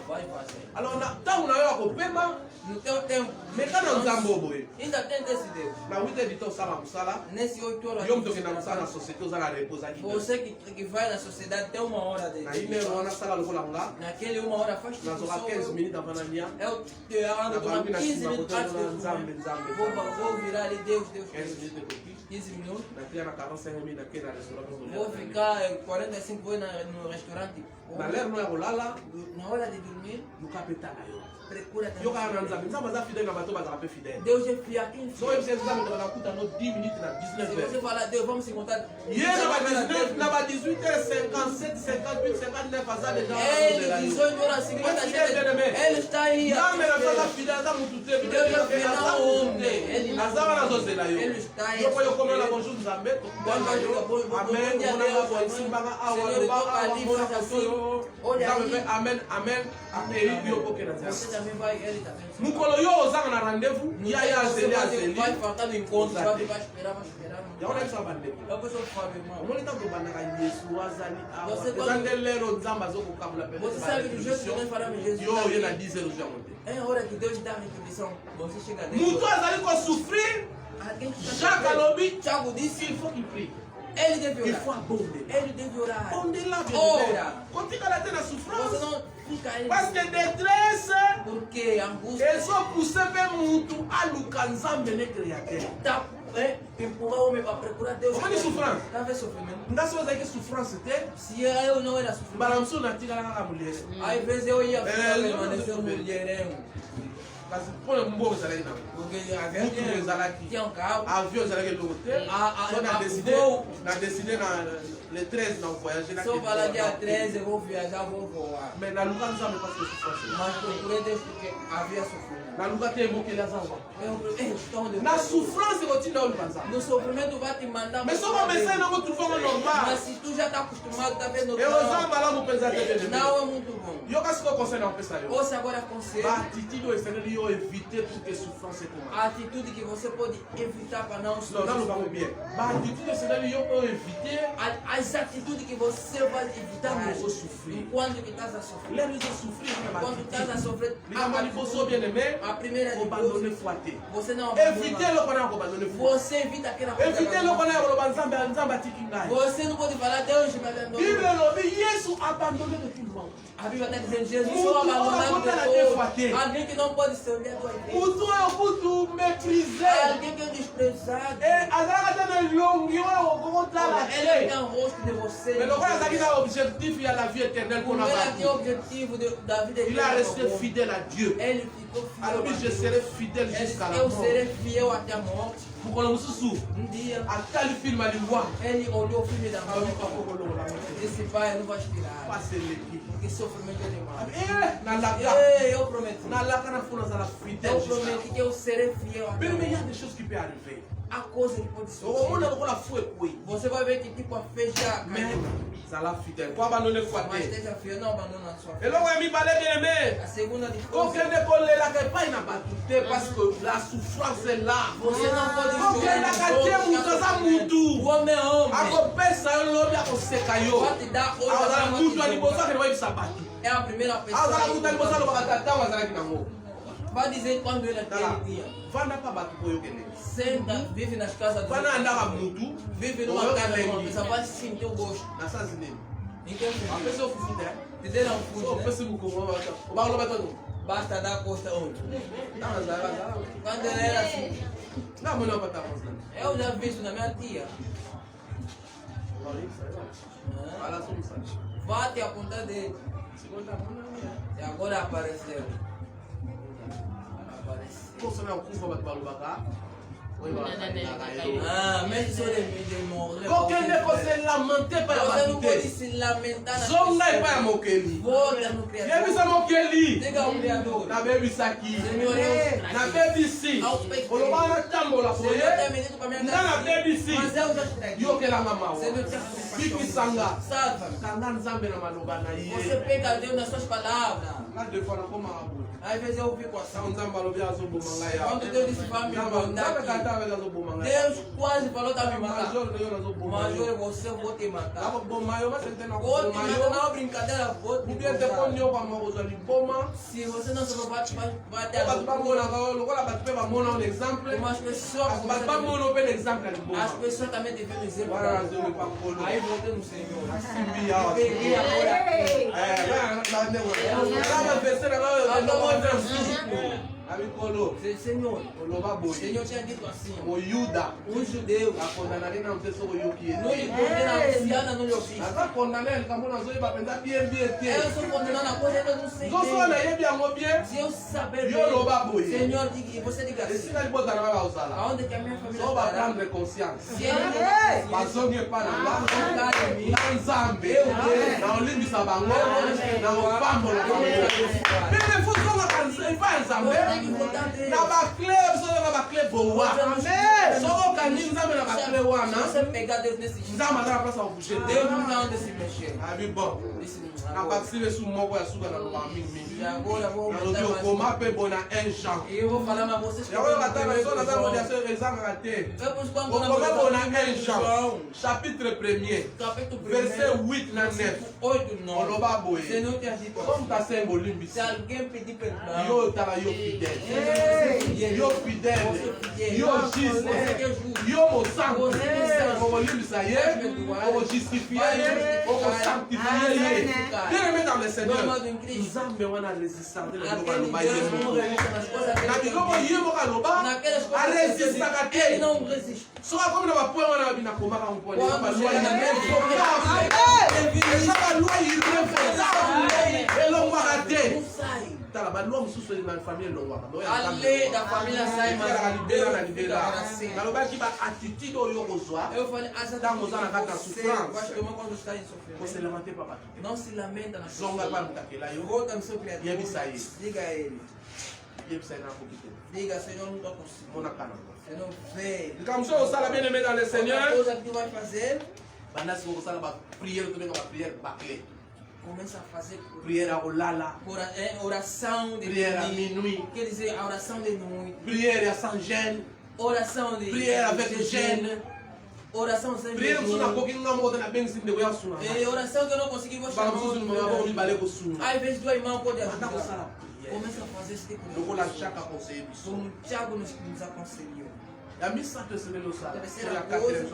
vai fazer. alors ntango na yo ya kopema No teu tempo, meka na nzambe oboye ainda tem desse Deus. na 8 heures du temps osala mosala Nesse 8 horas, yo moto okenda mosala na société oza na repos za você que vai na sociedade tem uma hora de. na ine wana sala lokola nga Naquele uma hora faz tudo. nazoka 15 minutes avant na nia Eu te ando com 15 minutos antes de Nzambe, eu Nzambe. vou virar ali, Deus, 15 minutes ekoki 15 minutos. nakia na 45 minutes nakei na restaurant Vou ficar 45 vou no restaurante. na lere no ya kolala Na hora de dormir, luka mpe tala yo procura yo kaka na nzambe nzambe aza fidele na bato bazala mpe fidele Deus é fiel. Quem so oyebisa nzambe tokana kuta no 10 minutes na Se 19 você heures falar, Deus, vamos se encontrar. ye na ba 19 na ba 18 heures 57 58 59 aza deja Ele, 18 horas 57, ele está aí. nzambe nazaza fidele aza mutu te Deus é fiel ao homem. Ele naza wana azozela yo Ele está aí. yo mpo yokomela bonjour nzambe Quando vai jogar bom, amen monanga boesimbanga awa loba awa mona foto yo nzambe mpe amen amen aperi yo poke na Você nzambe também vai, ele também. mokolo yo ozanga na rendez-vous ya ya azeli azeli Vai faltar no encontro, vai esperar. yango nayebisa bandeko É o que eu sou falo, irmão. omoni ntango tobandaka yesu azali awa Você eza quando- nde lero nzambe azokokabola Você sabe que o jeito que nós falamos Jesus yo oye na está 10 heures ozwi yango te é a hora que Deus dá a retribuição. Você chega moto azali kosouffrir Alguém que está jacques alobi Tiago disse, il faut qu'il prie ele deve il orar. faut abonder Ele deve orar. ondela Ora. bien kotikala te na Você souffrance não fica aí. parce que détresse Porque a angústia ezopuse mpe mutu aluka nzambe ne créateur está empurrar o homem para procurar Deus. Como é souffrance? Está a ver sofrimento? Não se você que souffrance tem. Se eu não era sofrimento. Balançou na tira lá a mulher. Às vezes eu ia ficar não permanecer mulher. Mas põe um bom salário não. Porque Muito aqui. tinha um carro. Avião já que do hotel. Só na décider le 13 não voyager. Só falar dia 13 eu vou viajar, vou voar. Mais na lugar não sabe fazer souffrance. Mas procurei Deus porque havia sofrimento. Na lugar tem bom que ele azar. Na souffrance eu te dou o no sofrimento vai te mandar. Mas só uma mensagem não vou trocar normal. Mas se tu já está acostumado, tá vendo? Eu usava lá no pesar de não é muito bom. Eu acho que eu conselho não pensar. Ouça agora conselho. A atitude eu eviter porque souffrance é como. A atitude que você pode evitar para não sofrer. Não vamos bem. A atitude eu eviter. As atitudes que você vai evitar eu vou sofrer. Enquanto que estás a sofrer. Lembra de sofrer. Quando estás a sofrer. A primeira é abandoner foi você não eviter lo quando eu abandoner foi. Você evita aquela coisa. Eviter lo quando eu abandoner foi. Você não pode falar Deus me abandonou. Bíblia não diz Jesus abandonou de tudo mal. A Bíblia está dizendo Jesus só abandonado de todos. Alguém que não pode ser olhado aqui. Muito é muito méprisé. Alguém que é desprezado. Ele tem o rosto de você. Mais agora está aqui no objetivo e a vie éternelle qu'on a battu. Ele tem o objetivo da vida eterna. Il a resté fidèle à Dieu. Ele ficou fiel. Alors je serai fidèle jusqu'à la mort. Eu serei fiel até a morte. Pour qu'on se dia, até o filme ali, ele olhou o filme da morte e disse, pai, eu não vou tirar. Porque sofrimento é demais. Eu prometi. Eu prometi que eu serei fiel até a morte. Mais il y a des choses qui peuvent arriver. A coisa que pode ser. Você vai ver que tipo a fé já caiu. Mas esteja fiel, não abandona a sua fé. A segunda de coisa. Parce que la souffrance est là. Você não pode chorar. O homem é homem. Vai te dar outra. É a primeira pessoa. Vai dizer quando ele aquele dia. Senta, vive nas casas do outro. Vive numa casa de uma pessoa, vai sentir o gosto. Então, a pessoa te deram um fundo, né? Basta dar a costa onde? Quando ele era assim. Eu já vi isso na minha tia. Vai te apontar dele. E agora apareceu. Mesmo se ele morrer. Qualquer negócio se lamenter para você não pode se lamentar na Zonga e para Mokeli. Volta no Criador. Bebe essa Mokeli. Diga ao Criador. Na bebe isso aqui. Senhor, na bebe sim. Olha na tambola foi. Na bebe sim. Mas eu já te eu que la mamá. Senhor, Fique sanga. Salva. Kanga nzambe na maloba na iye. Você pega Deus nas suas palavras. Lá de fora como a boa. Às vezes eu ouvi com a ação. Quando Deus disse para me mandar Deus quase falou da me matar. Major, você vou te matar. Vou te matar, não é brincadeira, vou te matar. Se você não se vai ter as pessoas também devem dizer aí voltei no Senhor. Senhor tinha dito assim: um judeu não lhe condena não lhe ofende. Eu sou condenado a coisa que eu não sei. Se eu saber bem, Senhor, você diga assim: aonde que a minha família estará? Se ele você pegar Deus nesse dia, Deus não dá onde se mexer. E agora vou eu vou falar mas vocês chapitre 1er verset 8 na 9 Senhor tinha dito se alguém pedir perdão eu fidèle Yo juste. Yo mo santo. Pour limbisa ye. Pour justifier ye. Pour sanctifier ye. Bien-aimé dans le Seigneur. Nous avons wana résistance de l'Europe. Na biloko ye mo kaloba. A résistaka te. Soka comme na ba point wana bina komaka mpone. Ba loi ya même. Et ça la loi irréfragable. Et l'on va rater. Tala ba loi mususu na famille longwaka. Allez la famille la sai na libera. Naloba ki ba attitude oyo kozwa. Tango za na kata souffrance. Ko se levanter papa. Non se lamenta na Zonga pa mutakela yo. Volta no seu criador. Yebisa ye. Diga a ele. Yebisa na kokite. Diga, Senhor, não estou conseguindo. Mona kana. Senhor, vê. Comme ça, on s'en bien aimé dans le Seigneur. Coisa que tu vai fazer. Banda si on s'en va prière, tu mets ma prière bâclée. Começa a fazer Prière à Olala. Oração de Prière à minuit. Quer dizer, a oração de noite. Prière à sans gêne. Oração de prière avec gêne. Oração sem prière vergonha. suna koki nga mo na beng sin de ya suna. Oração que eu não consegui vou chamar. Às vezes tua irmã pode ajudar. Começa a fazer esse tipo de coisa. Lokola chaka conseil biso. Como Tiago nos aconselhou. Ya misato senelo sala. Terceira coisa.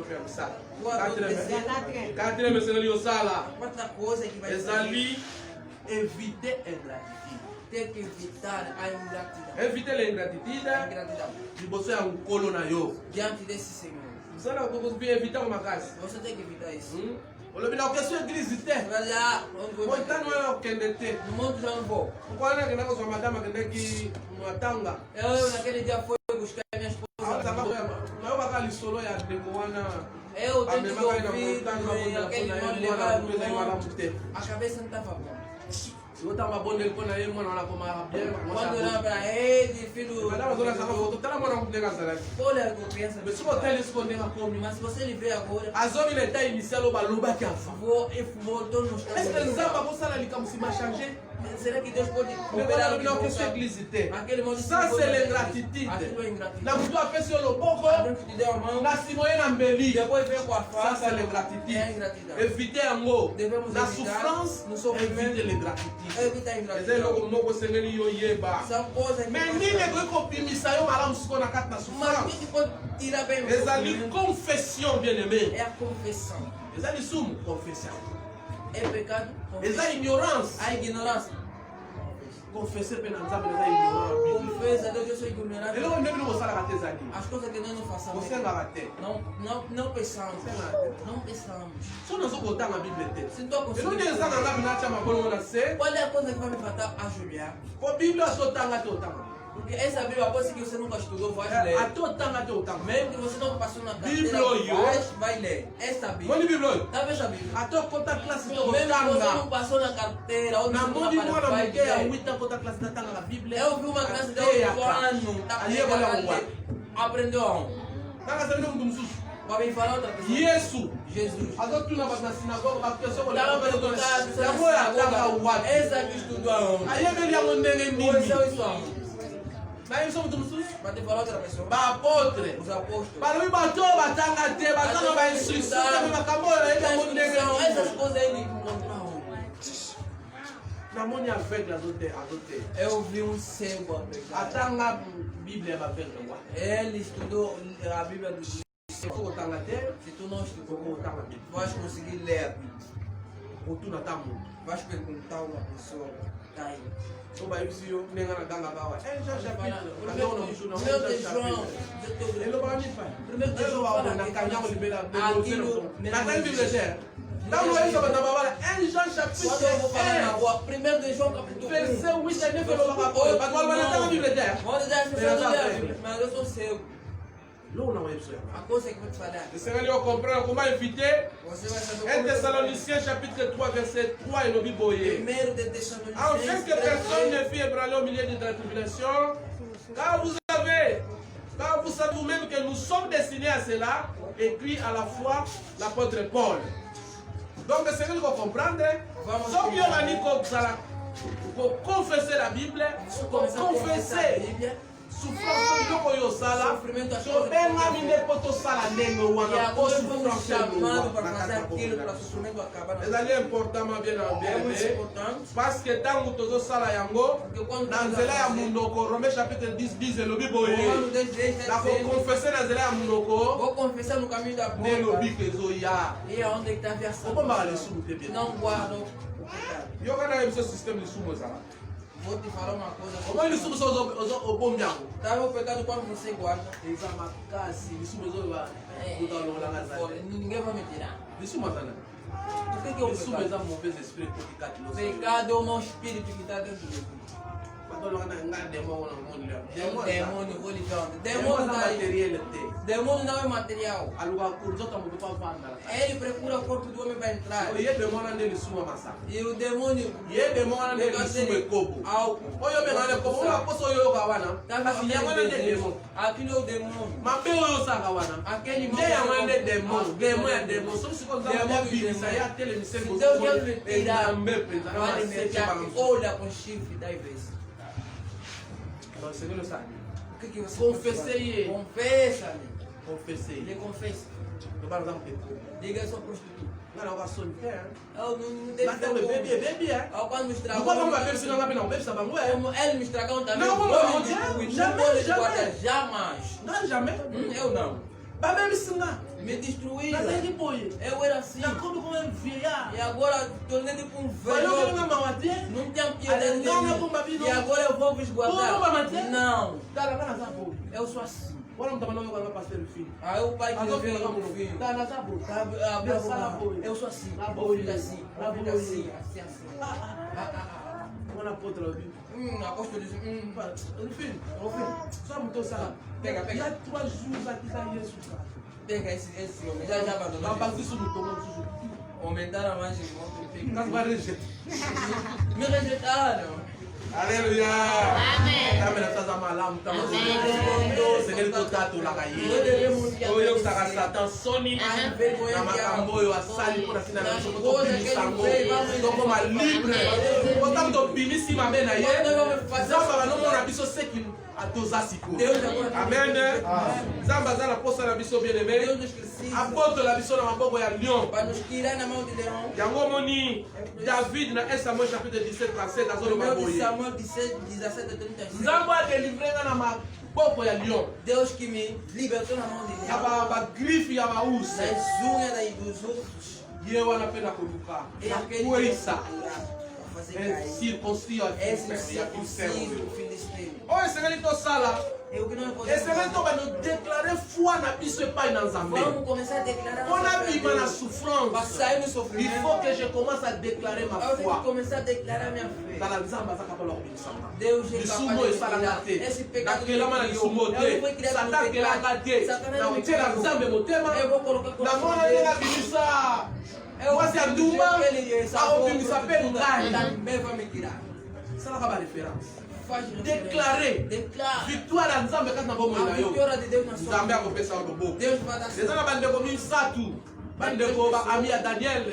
Quatrième senelo sala. Outra coisa que vai ezali éviter ingratitude. Tem que evitar a ingratidão. Éviter l'ingratitude. Liboso ya nkolo na yo. Diante desse Senhor. Você não pode evitar uma casa. Você tem que evitar isso. Olha na questão église te. Olha, onde tá não é o que ndete. No mundo já não vou. Qual é que nós vamos madama que ndeki matanga. Eu naquele dia fui buscar minha esposa. Não vai ali solo ya demoana. Eu tenho que ouvir aquele irmão levar a cabeça não estava boa. Eu estava bom dele quando ele mano lá como a biela. Quando eu olhava para ele, filho. Madama dona sala foto, tá mano com nega sala. Olha a confiança. Mas se você ele esconder a come, mas se você lhe vê agora. A zona ele tá inicial o baluba que a vou todo no estado. Est-ce que nous avons pas ça ali comme si m'a changé? Será que Deus pode operar no que essa église tem? Ça c'est l'ingratitude. Na mtu apesi lo boko. Na simoye na mbeli. Depois vem com a ça c'est l'ingratitude. Éviter yango. Na souffrance, éviter l'ingratitude. Evita a ingratidão. Ezelo ko moko sengeli yo yeba. Mais nini ko kopimisa yo malamu siko na kati na souffrance. Ezali confession bien-aimé. É a confissão. Ezali sumu confession. É pecado. Eza ignorance. A ignorância. Confesser pena nzambe eza ignorance. Confessa a Deus eu sou ignorante. Ele não deve mostrar a teza ali. As coisas que nós não façamos. Você não vai ter. Não pensamos. Não pensamos. Se nós vamos botar na Bíblia ter. Se estou conseguindo. Eu não tenho nada na chama quando eu nascer. Qual é a coisa que vai me faltar a Juliar? A Bíblia só tá lá porque essa Bíblia, a coisa que você nunca estudou, vai ler. Mesmo que você não passou na carteira, vai ler. Essa Bíblia. Qual é a Bíblia? Tá vendo a Bíblia? A tua conta classe mesmo que você não passou na carteira, ou na mão de uma vai ler. A Bíblia. Eu vi uma classe de 8 anos. Aprendeu aonde? Tá sabendo um dos Para me falar outra pessoa. Jesus. Agora tu não na sinagoga, a pessoa olha para perguntar. Essa que estudou aonde? Aí ele é onde ele me Daí somos todos para te falar outra pessoa. Apóstolo. Os apóstolos. Para mim bateu, batanga te, batanga vai instrução, me acabou, ele é onde ele essas coisas ele encontrou. Na mão de aveugle adote. Eu vi um cego a pregar. Atanga a Bíblia para ver lá. Ele estudou a Bíblia do dia. Se tu não estudou, vais conseguir ler a Bíblia. Ou tu não está muito. Vais perguntar a uma pessoa. Tá aí. So ba yusio nenga na ganga bawa. Já chapitre. Ele vai me fazer. Primeiro de João na canha o libera. Na canha biblioteca. Então não é isso para trabalhar. Jean chapitre 1. Primeiro de João capítulo 1. Versão 8 a 9 pelo papel. Para qual vai na biblioteca? Pode dar essa mas eu sou cego. Não é isso. A coisa que eu vou te falar. Você vai compreender como éviter. 1 Thessaloniciens chapitre 3 verset 3 et le Bible. Primeiro de Thessaloniciens. Afin que personne ne fût ébranlé au milieu de la tribulation, car vous savez vous-même que nous sommes destinés à cela, écrit à la fois l'apôtre Paul. Donc c'est ce qu'il faut comprendre. Sauf qu'on a dit pour confesser la Bible, pour confesser souffrance biloko oyo osala tobenga mine mpo tosala ndenge wana po souffrance ezali important ma bien parce que ntango tozosala yango na nzela ya monoko Romains chapitre 10 elobi boye na kokonfese na nzela ya monoko nde elobi ke ezoya okombaka lisumu te bien yokana ye biso système lisumu ezala omoi lisumu so obombi yango eza makasi lisumu ezoyoba utalongolanga lisumu azana lisumu eza mauvais esprit Pecado é um espírito que está dentro de mim. Demônio não é material. Ele procura o corpo do homem para entrar. E o demônio álcool. Aquilo é o demônio. Aquele olha com chifre da igreja. O Senhor não sabe. O que você Confessei. confessa? Confessei. Ele confessa. Diga, eu sou prostituta. Não, não, solitaire. Eu não tenho Bebe, é. Quando me estragou. Não pode beber, senão não bebe, sabe? Ele me estragou também. Não, jamais. Jamais. Não, jamais. Eu não. Bebe, senão. Me destruíram. Mas aí depois. Eu era assim. Quando como é vieira. E agora tornei tipo um Mas velho. não quero me matar. Não tinha piedade de mim. E agora eu vou vos guardar. Não. Eu sou assim. Olha, não estava não pastor filho. Aí o pai que Mas veio no filho. Tá na sua boca. Eu sou assim. Eu fico assim. Eu fico assim. Assim. Olha a potra lá. Apóstolo diz. Filho. Só muito sala. Pega. E há 3 jours aqui da Jesus. Pega esse homem. Já abandonou. Mas isso não tomou. Aumentaram mais de Mas vai rejeitar. Me rejeitaram. Aleluia. Amém. Também nós estamos malão, estamos seguindo contato lá aí. Eu estava Satan Sony. Na macamboio a sali por assim na nossa sango. Estou como a livre. Botamos do piníssima bem aí. Zamba não mora bicho sequinho. A dosar siku. Amen. Zamba zana posa na biso bien aimé. A poto la biso na maboko ya lion. Para nos tirar na mão de leão. Yango moni David na 1 Samuel chapitre 17 verset azolo maboye. Samuel 17:36. Nzambo a délivré na maboko ya lion. Deus que me libertou na mão de leão. Ba grife ya ba urso. Das unhas dos ursos. Ye wana pena koluka. E aquele Kuisa. fazer Circoncis é circunciso o filisteu. Oye Seigneur to sala. Eu que não Et Seigneur to ba nous déclarer foi na biso epai na Nzambe. Vamos começar a declarar. On a vivre na souffrance. Para sair no Il sofrimento. faut que je commence à déclarer ma Eu tenho que foi. começar a declarar minha fé. Tala Nzambe azaka pala kubisama. Deus é Lisumo esalaka te. esse pecado nakelama na lisumo te satan akelaka te na otie na Nzambe motema na mona ndenge abimisa mwasi ya ndumba akobimisa mpe ngai salaka baréférence déclarer victoire ya Nzambe kati na bomoi na yo Nzambe akopesa yo loboko eza na bandeko misato bandeko baami ya Daniel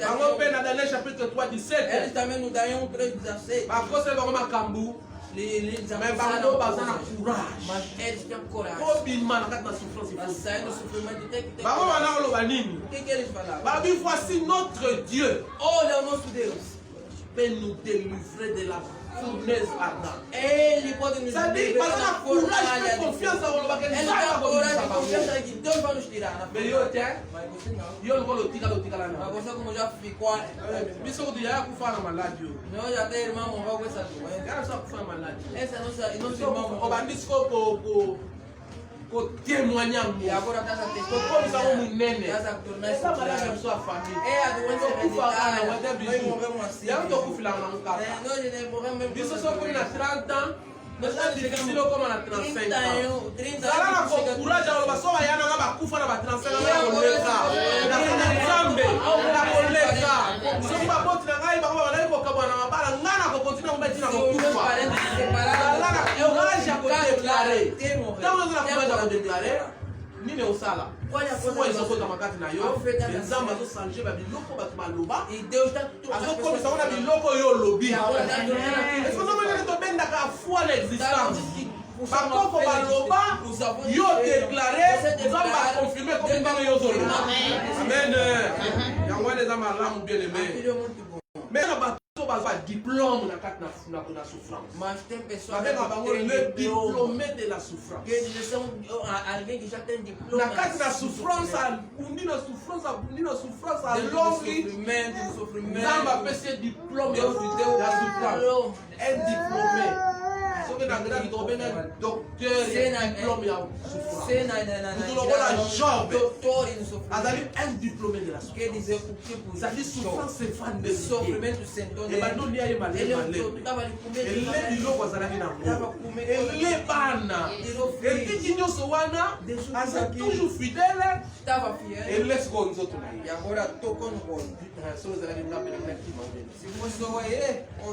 bango mpe na Daniel chapitre 3:17 bakoseli bango makambo mais bango baza na courage kobima na kati na souffrance bango bana koloba nini babi voici notre Dieu peut nous délivrer de la fournaise ardente. C'est-à-dire baza na courage pe confiance akolobaka mais yo te yo lokolo otikala na biso kutu yaya kufa na maladi yaya so kufa na maladi obandi siko kotémoigner yango kokomisa ngo monene eza maladi ya biso ya famille tokufaka na wete biso yango tokufilaka nango kaka biso sokomi na 30 ans c'est difficile okoma na 35 ans zala na kocourage aloba so baya nanga bakufa na ba 35 ans na koleka na Nzambe na koleka soki baboti na ngai bango bazali kokabwana na mabala ngai na kokontinue kobeti na kokufa zala na courage ya kodeklare ntango oza na courage ya kodeklare nini osala fo ezokota makati na yo Nzambe azochange babiloko bato baloba azokomisa ngo na biloko oyo olobi esozomonene tobendaka foi na existence bakoko baloba yo déclaré nzambe aconfirmé comme ntango yozoloba amen yango wana eza malamu bien aimé mais na bato bazwa diplôme na kati na souffrance babenga bango le diplômé de la souffrance na kati na souffrance abundi na souffrance alongi nzambe apesi diplôme ya souffrance un diplômé soki na ngai tobenga docteur ya diplôme ya souffrance lokola Job azali un diplômé de la souffrance ezali souffrance efandeli ebandoli aye malele ele biloko azalaki nango ele bana etiki nyonso wana aza toujours fidèle ele sikoyo nzoto na ye so ezalaki ngambelanga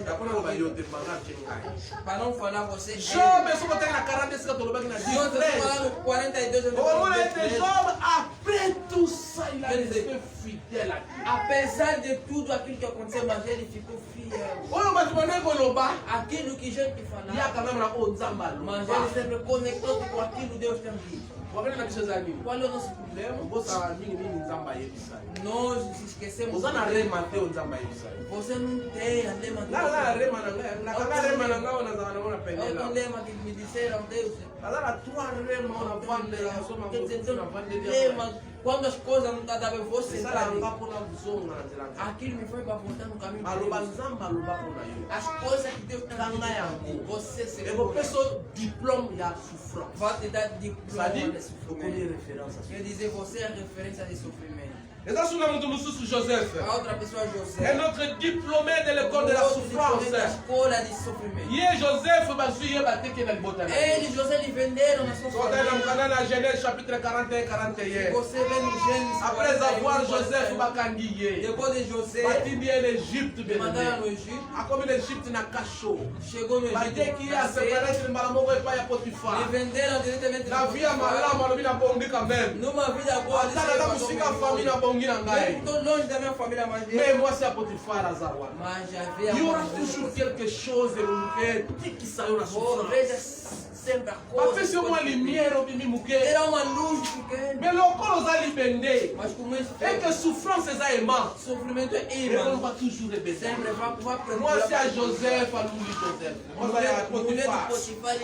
kimapona loba yo te banga ngai Job soko otaki na 40 esika tolobaki na 13 omona ete Job après tout ça il a resté fidèle à apesar de tudo aquilo que aconteceu, mas ele ficou fiel. oyo bato bandeki koloba Aquilo que gente falava, yaka ngamba na oyo nzambe mas aloba ele sempre conectou com aquilo que Deus tem dito. wakati na biso ezali Qual é o nosso problema? bosala mingimingi nzambe ayebisa Nós nos esquecemos. oza na rema te oyo nzambe ayebisa Você não tem a lema de nga na rema na ngai nakanga rema na ngai oyo nazala nango na É pendela o lema que me disseram, Deus. aza na 3 rema oyo navandela soma Quer dizer, então, na vandeli lema, quando as coisas não estão dando você esala nga mpona kozonga na nzela nzambe aquilo me foi para voltar no caminho. aloba nzambe aloba mpona yo As coisas que Deus tem Tanga dito, yango. você se ekopesa diplôme ya souffrance vai te dar diploma c'est-à-dire de okomi sofrimento. référence à Quer dizer, você é a referência de sofrimento. eza suna moto mosusu joseph A outra pessoa, José. un autre diplômé de l'école de la Outro diploma da souffrance escola de sofrimento. ye joseph bazwi yeba te ke na libota na ye Ele e José lhe venderam na sua sotali na família. mokanda na genèse chapitre 41 41 Você vê no Gênesis. après 41, avoir joseph bakangi ye depois de José, batindi ye na egypte mandaram no benene Egito. akomi na egypte na kasho Chegou no Egito. bateki ye aseparete mbala moko epai ya Lhe potifar venderam diretamente na vie ya malamu alobi nabongi quand même numa vida boa. ata naza mosika fami nabongi na ngai Estou longe da minha família, mas mais mwasi ya potifar aza wana Mas já havia il y aura toujours quelque chose etikisa yo na veja souffrance sempre a coisa. bapesi yo mwa lumière obimi moke Terá uma luz pequena. mais lokolo oza libende Mas como isso eke souffrance eza ema sofrimento é imã. ekoloba toujours ebende Sempre vai mwasi ya joseph aluli joseph mwasi ya potifar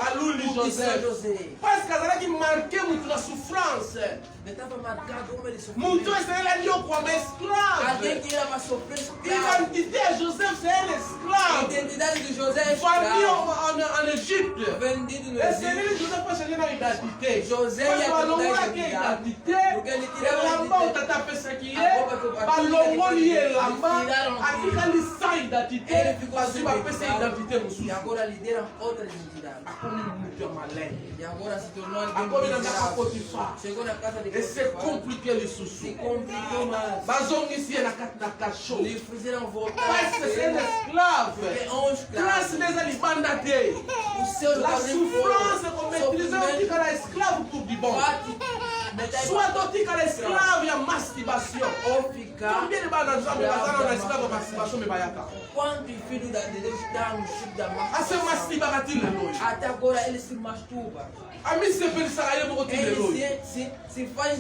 aluli joseph parce que azalaki marke mutu na souffrance Estava marcado como ele mutu sofreu. eselelaki yo kwama Alguém esclave que ia para sofrer escravo. identité ya joseph c'est A elle esclave identidade de José é famille escravo. en Égypte Vendido no Egito. eseleli joseph achange na identité José parce ia balongolaki tentar identité porque ele tirava elamba a oyo identité. tata apesaki ye A roupa que- balongoli ye Eles elamba tiraram atikali sa identité Ele ficou bazwi bapesa subjugado. identité E mosusu agora lhe deram outra identidade. akomi mutu ya malene E agora se tornou alguém akomi na ndako ya miserável. potifar Chegou na casa de ese Potifar. compliqué lisusu Se complicou mais. bazongisi ye na kati na kasho Lhe fizeram voltar. parce que c'est un esclave É um grâce escravo. neza libanda te O seu la lugar nem souffrance foi. komaîtrise otikala esclave pour du bon soit otikala esclave ya masturbation Ou ficar. combien de bana nzambe bazala na esclave ya masturbation me bayaka Quantos filhos de Deus estão no chip da ase mão? masturbaka ti lelo oyo Até agora ele se masturba. amisepelisaka ye moko ti lelo oyo Ele se faz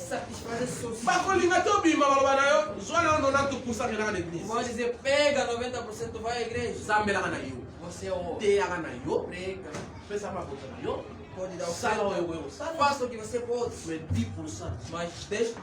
satisfazer social. bakolinga te obima baloba na yo zwa na yo 90% kelaka na église Vão dizer, pega 90% vai à igreja. zambelaka na yo Você ouve, teyaka na yo prega, pesa mabota na yo pode dar o sala oyo certo. oyo osala Faça o que você pode. mais 10% Mas 10%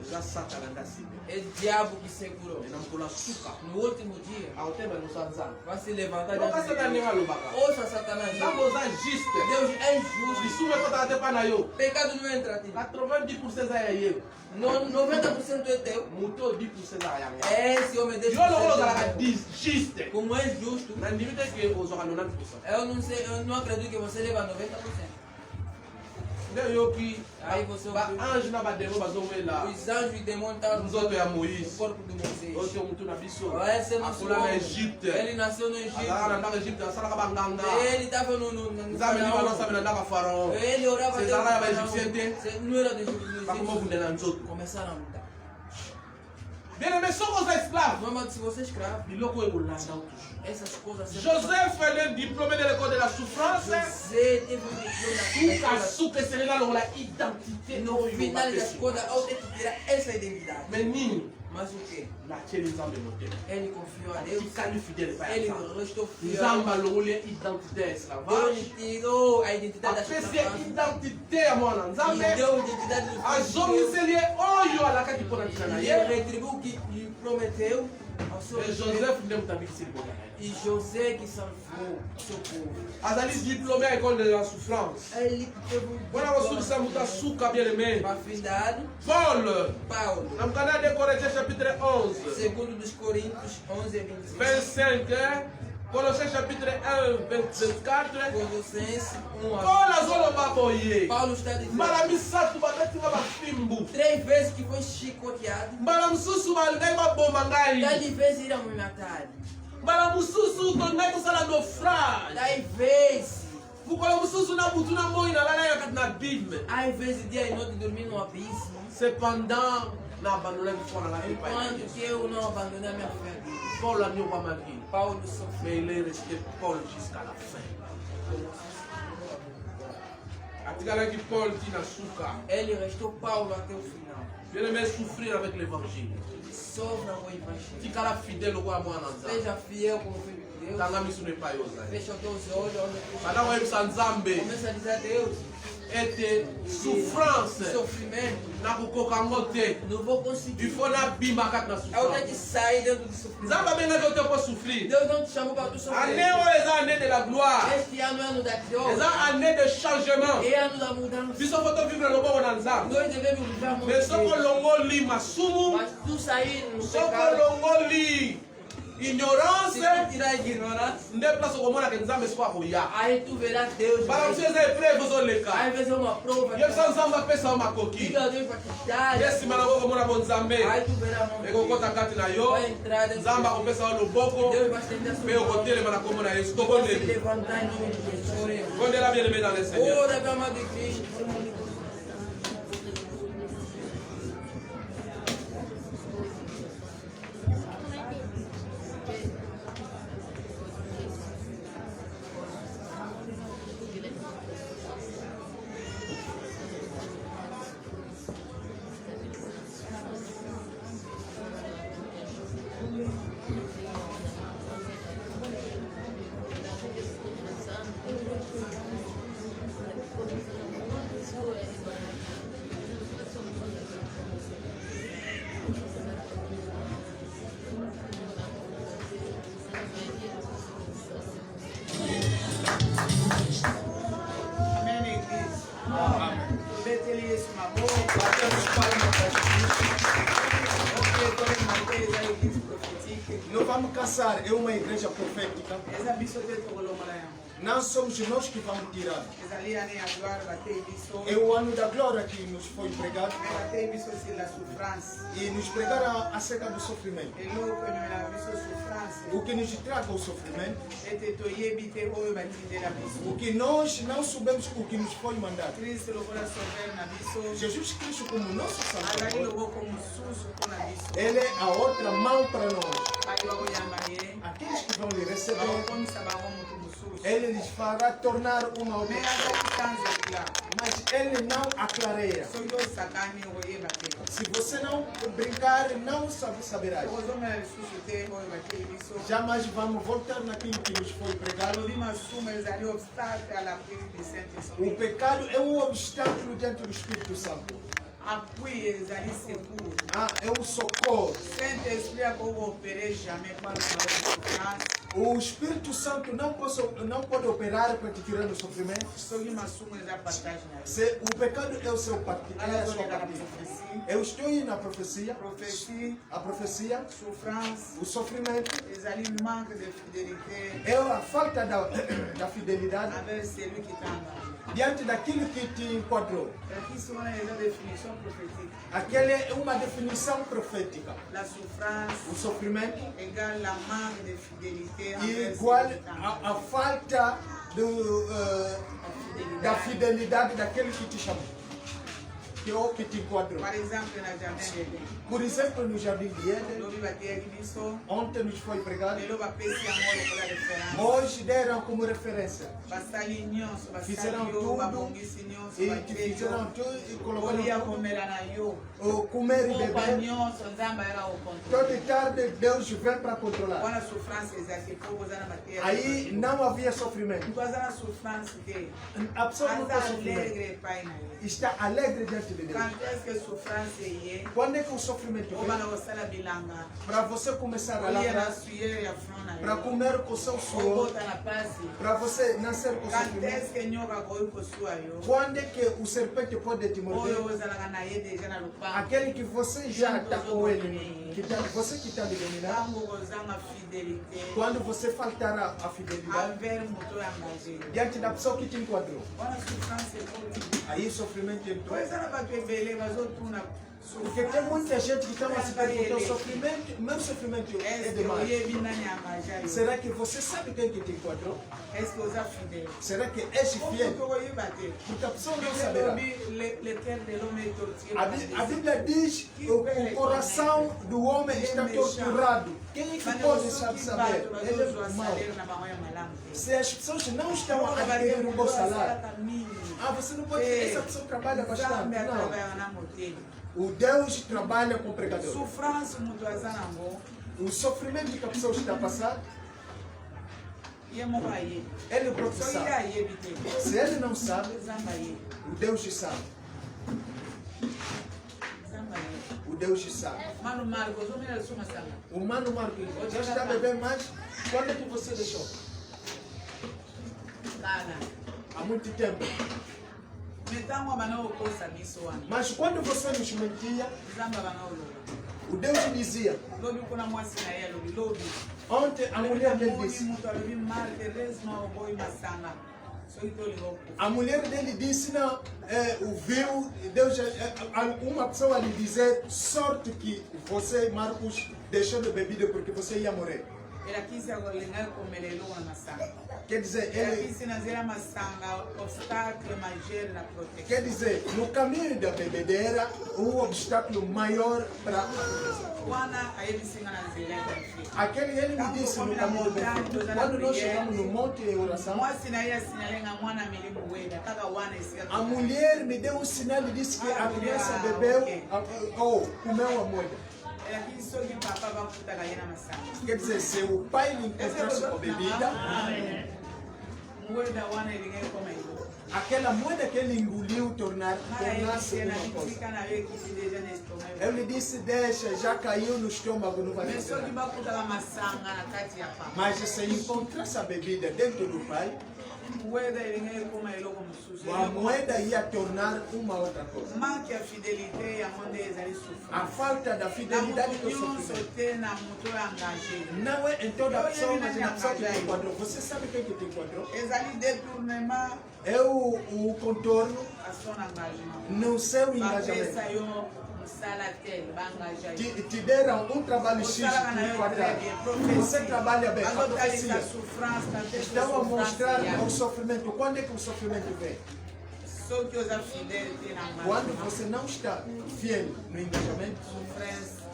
eza satana nda sibe é o diabo que segurou. na mokolo ya suka No último dia, aotema nosa nzambe vai se levantar loka diante de satana ndenge Deus. alobaka Ouça Satanás. ntango oza juste Deus é injusto. lisumu ekotaka te mpa na yo Pecado não entra a ti. 90% eza ya ye 90% é teu. moto 10% ezaka yango Esse homem deixa yo lokolo ozalaka juste como é justo, na ndimi te ke ozwaka 90%. eu não sei, eu não acredito que você leva 90%. nde oyoki Aí você baange na bademo bazowela os anjos e demônios estavam nzoto ya no moïse corpo de Moisés. oyo te motu na biso Esse é nosso akola na homem. egypte Ele nasceu no azalaka Egito. na ndako egypte asalaka banganga Ele estava no nzambe ndi faraó. balosambe na ndako ya faraon Ele orava Ces Deus arabes para égyptiens te- não era do Egito. bakomobundela nzoto Começaram a lutar. bien aimé soko oza esclave Normal, se você é escravo, biloko oyo ekolanda toujours essas coisas sempre. joseph ele diplômé de l'école de la la souffrance. Suka selela longo la identité no final da escola ao detectar essa identidade. Menino, Mas o que? naquele nzambe motel. Ele confiou a Deus. Ficando fidèle para Ele ça. restou fiel. Nzamba longo le identité Deus esclavage. tirou a identidade da Après c'est escravidão. identité à mon nzambe. E deu a identidade do Azomiseli oyo alakaki mpona ntina na Ele ye. retribuiu o que lhe prometeu ao seu Et Joseph nde moto abikisi liboka na ye. E José que salvou o seu povo. azali diplômé à école de la souffrance. Ele teve wana kosukisa moto asuka bien aimé. afindado. Paul Paulo, na mokanda de Corinthiens chapitre 11 segundo dos Coríntios 11 e 25. 25, Colossiens chapitre 1 24. Colossenses 1 a Paul azoloba boye Paulo está dizendo mbala misato babetinga bafimbu 3 vezes que foi chicoteado. mbala mosusu balingai baboma ngai 10 vezes irão me matar. mbala mosusu tolingai tosala naufrage 10 vezes. mokolo mosusu na butu na moi nalala ya kati na bime. Às vezes dia e noite dormir no abismo. Cependant na abandonaki foi na ngai epai na Enquanto Yesu. que eu não abandonei a minha fé a Deus. Paul anioka ma vie Paulo sofreu. mais il est resté Paul jusqu'à la fin. atikalaki Paul tina suka. Ele restou Paulo até o final. Bien aimé souffrir avec l'évangile. Sofra com o evangelho. tikala fidèle kwa mwana nzambe. Seja fiel como filho de Deus. tanga miso epai yo zali. Fecha os teus olhos. Olha banda koyebisa nzambe começa a dizer a Deus. ete souffrance Sofrimento. nakokoka ngo te. Não vou conseguir. il faut nabima kati na Eu tenho souffrance. que sair dentro do sofrimento. nzambe abengaki yo te po souffrir. Deus não te chamou para tu sofrer. année oyo eza année de la gloire. Este ano é ano da glória. eza année de changement. É ano da mudança. biso fo tovivre loboko na nzambe. Nós devemos viver a mão de mais soko Deus. olongoli masumu, Mas tu sair no soko pecado, olongoli se ignorance, tu tirar a ignorância, nde place okomona ke nzambe siko akoya. aí tu verás Deus. bala mosusu eza epreuve ozoleka. Às vezes é uma prova. yebisa nzambe apesa yo makoki. Diga a Deus para te dar. ye nsima nango okomona bo nzambe Aí tu verás a mão de ekokota Deus. kati na yo. Vai entrar dentro nzambe de akopesa yo loboko Deus vai estender a mpe sua mão. okotelema na kombo na yesu. Se tokondeli levantar em nome de Jesus. Oremos. kondela bien aimé dans le Seigneur. Ora pela mão de Cristo. Amém, igreja. Betele Yesu maboko. Batemos palmas para Jesus. Ok, todos mantêm a igreja profética. Não vamos caçar, é uma igreja profética. Essa bicho tem que colocar lá. Não somos nós que vamos tirar. Essa ali é a glória batei bicho. É o ano da glória que nos foi pregado Batei bicho se la souffrance. e nos pregaram acerca do sofrimento. E louco me la bicho souffrance. O que nos traga o sofrimento, Ete to yebite oyo batinde la bicho. o que nós não soubemos o que nos foi mandado. Cristo lokola sauver na bicho. Jesus Cristo como nosso Azali Salvador, lobo como susu na bicho. Ele é a outra mão para nós. Aí eu vou chamar ele. Aqueles que vão lhe Vamos receber, começar a bagar muito do susu. Ele lhes fará tornar uma outra Me pessoa. asa kitanze lá. Mas Ele não aclareia. So yo sakani oye bate. Se você não brincar, não saberás. Ozome na susu te oyo bate bicho. Jamais vamos voltar naquilo que nos foi pregado. Lima suma ezali obstacle à la prise du O Saint-Esprit. pecado é um obstáculo dentro do Espírito Santo. Appui ezali secours. É um socorro. Saint-Esprit a opérer jamais par la souffrance. O Espírito Santo não pode operar para te tirar do sofrimento. Soki masumu eza partage na yo. Se o pecado é o seu partido, é a Alors sua on est dans la partida. prophétie. Eu estou indo na profecia. Prophétie, A profecia, souffrance, o sofrimento, ezali manque de fidélité é a falta da fidelidade envers celui qui t'a engagé. diante daquilo que te enquadrou. Aqui só é a definição profétique. Aquela é uma definição profética. La souffrance O sofrimento égale la manque de fidélité é envers igual celui qui t'a engagé. à falta da fidelidade daquele que te chamou. que é o que te enquadrou. Par exemple, na Jardin d'Eden. Por exemplo, no Jardim de Éden, Lobi bateki biso, ontem nos foi pregado, lelo bapesi yango lokola référence. hoje deram como referência. Basali nyonso, Fizeram basali yo, tudo babongisi nyonso, e batie fizeram yo. tudo e Kolia colocaram komela na yo. o comer e Opa beber. nyonso, Nzambe ayaka kokontrola. Toda tarde Deus vem para controlar. Wana souffrance ezalaki po kozala mateya. Aí não havia sofrimento. Mutu aza na souffrance te. A pessoa não Aza tem sofrimento. alegre epai na ye. Está alegre diante de Deus. Quand est-ce que souffrance ye? Quando é que o sofrimento Obana vem? kosala bilanga. Para você começar a Olia na lavrar, suyeyo ya front na para yo. comer com o seu suor, Obota na pasi. para você nascer com Quand sofrimento. est-ce que nyoka koyi kosuwa yo? Quando é que o serpente pode te morder? Oyo ozalaka na ye deja na lupango. Aquele que você já está com ele, você que está lhe dominando. Ntango kozanga fidélité Quando você faltará a fidelidade envers moto engagé. diante da pessoa que te enquadrou, Wana souffrance ekoti. aí o sofrimento entrou. Eza na bato ebele bazotuna Porque tem muita gente que está a se perguntar: o sofrimento, meu sofrimento é Est-ce que demais. oyebi nani engagé yo? Será que você sabe quem que te enquadrou? Est-ce que oza fidèle? Será que és fiel? Okoki koyeba te. Porque a pessoa não saberá. Le cœur de l'homme est torturé A par les a Bíblia diz que o coração do homem está torturado. Quem é que pode saber? Ele é mau. Se as pessoas não estão a adquirir um bom salário, você não pode dizer essa pessoa trabalha bastante. Não. O Deus trabalha com pregador. Souffrance moto aza nango O sofrimento que a pessoa está passando, ye moko ayebi. ele próprio Soki ye sabe. ayebi te, Se ele não sabe, Nzambe ayebi. o Deus sabe. Nzambe ayebi. O Deus sabe. Mano Marco, ozomela liso masanga. O Mano Marcos já está bebendo mais. Quando é que você deixou? Kala. Há muito tempo. Metango bana okosa biso wana. Mas quando você nos mentia, Nzambe bana oloba. o Deus dizia. Lobi kuna mwasi na ye alobi lobi. Ontem a mulher dele Moni disse. moto alobi Marco, heureusement oboyi masanga. Soki tolinga okufa. A mulher dele disse, não, ouviu, Deus, uma pessoa lhe dizer, sorte que você, Marcos, deixou de bebida porque você ia morrer. Elakisi akolinga ekomela eloko na masanga. Quer dizer, ele, Elakisi na nzela masanga obstacle majeur na protection. quer dizer, no caminho da bebedeira, um obstáculo maior para Wana ayebisinga na nzela ekonfika. aquele ele me disse no caminho da bebedeira. Quando nós chegamos no monte de oração, Mwasi na ye asinalenga mwana milimu wenda kaka wana esika. a mulher me deu um sinal e disse que a criança bebeu ou comeu a moeda. Elakisi soki papa bakutaka ye na masanga. Quer dizer, se o pai lhe encontrasse com a bebida, Mwenda wana elinga ekoma eloko. aquela moeda que ele engoliu tornasse Mara uma coisa. bitika na yo ekisi deja na estômago. Eu lhe disse, deixa, já caiu no estômago, não vai Mais soki funcionar. bakutaka masanga na kati ya papa. Mas se encontrasse a bebida dentro do pai, Mwenda elinga ekoma eloko mosusu. a moeda ia tornar uma outra coisa. Manque ya fidélité yango nde ezali souffrance. A falta da Na fidelidade que moto eu nyonso sofri. te na moto oyo engagé. Não é em toda pessoa, mas na pessoa que te enquadrou. Você sabe quem que te enquadrou? Ezali détournement É o contorno à son engagement. no seu Bapesa engajamento. yo mosala tel baengage yo. Te deram um trabalho X Osalaka na te yo enquadrar. très bien. Você trabalha bem. A Bazotalisa profecia. souffrance quand est-ce que Estão a mostrar souffrance o ya. sofrimento. Quando é que o sofrimento vem? Soki oza fidèle te na Quando engagement. você não está fiel no engajamento,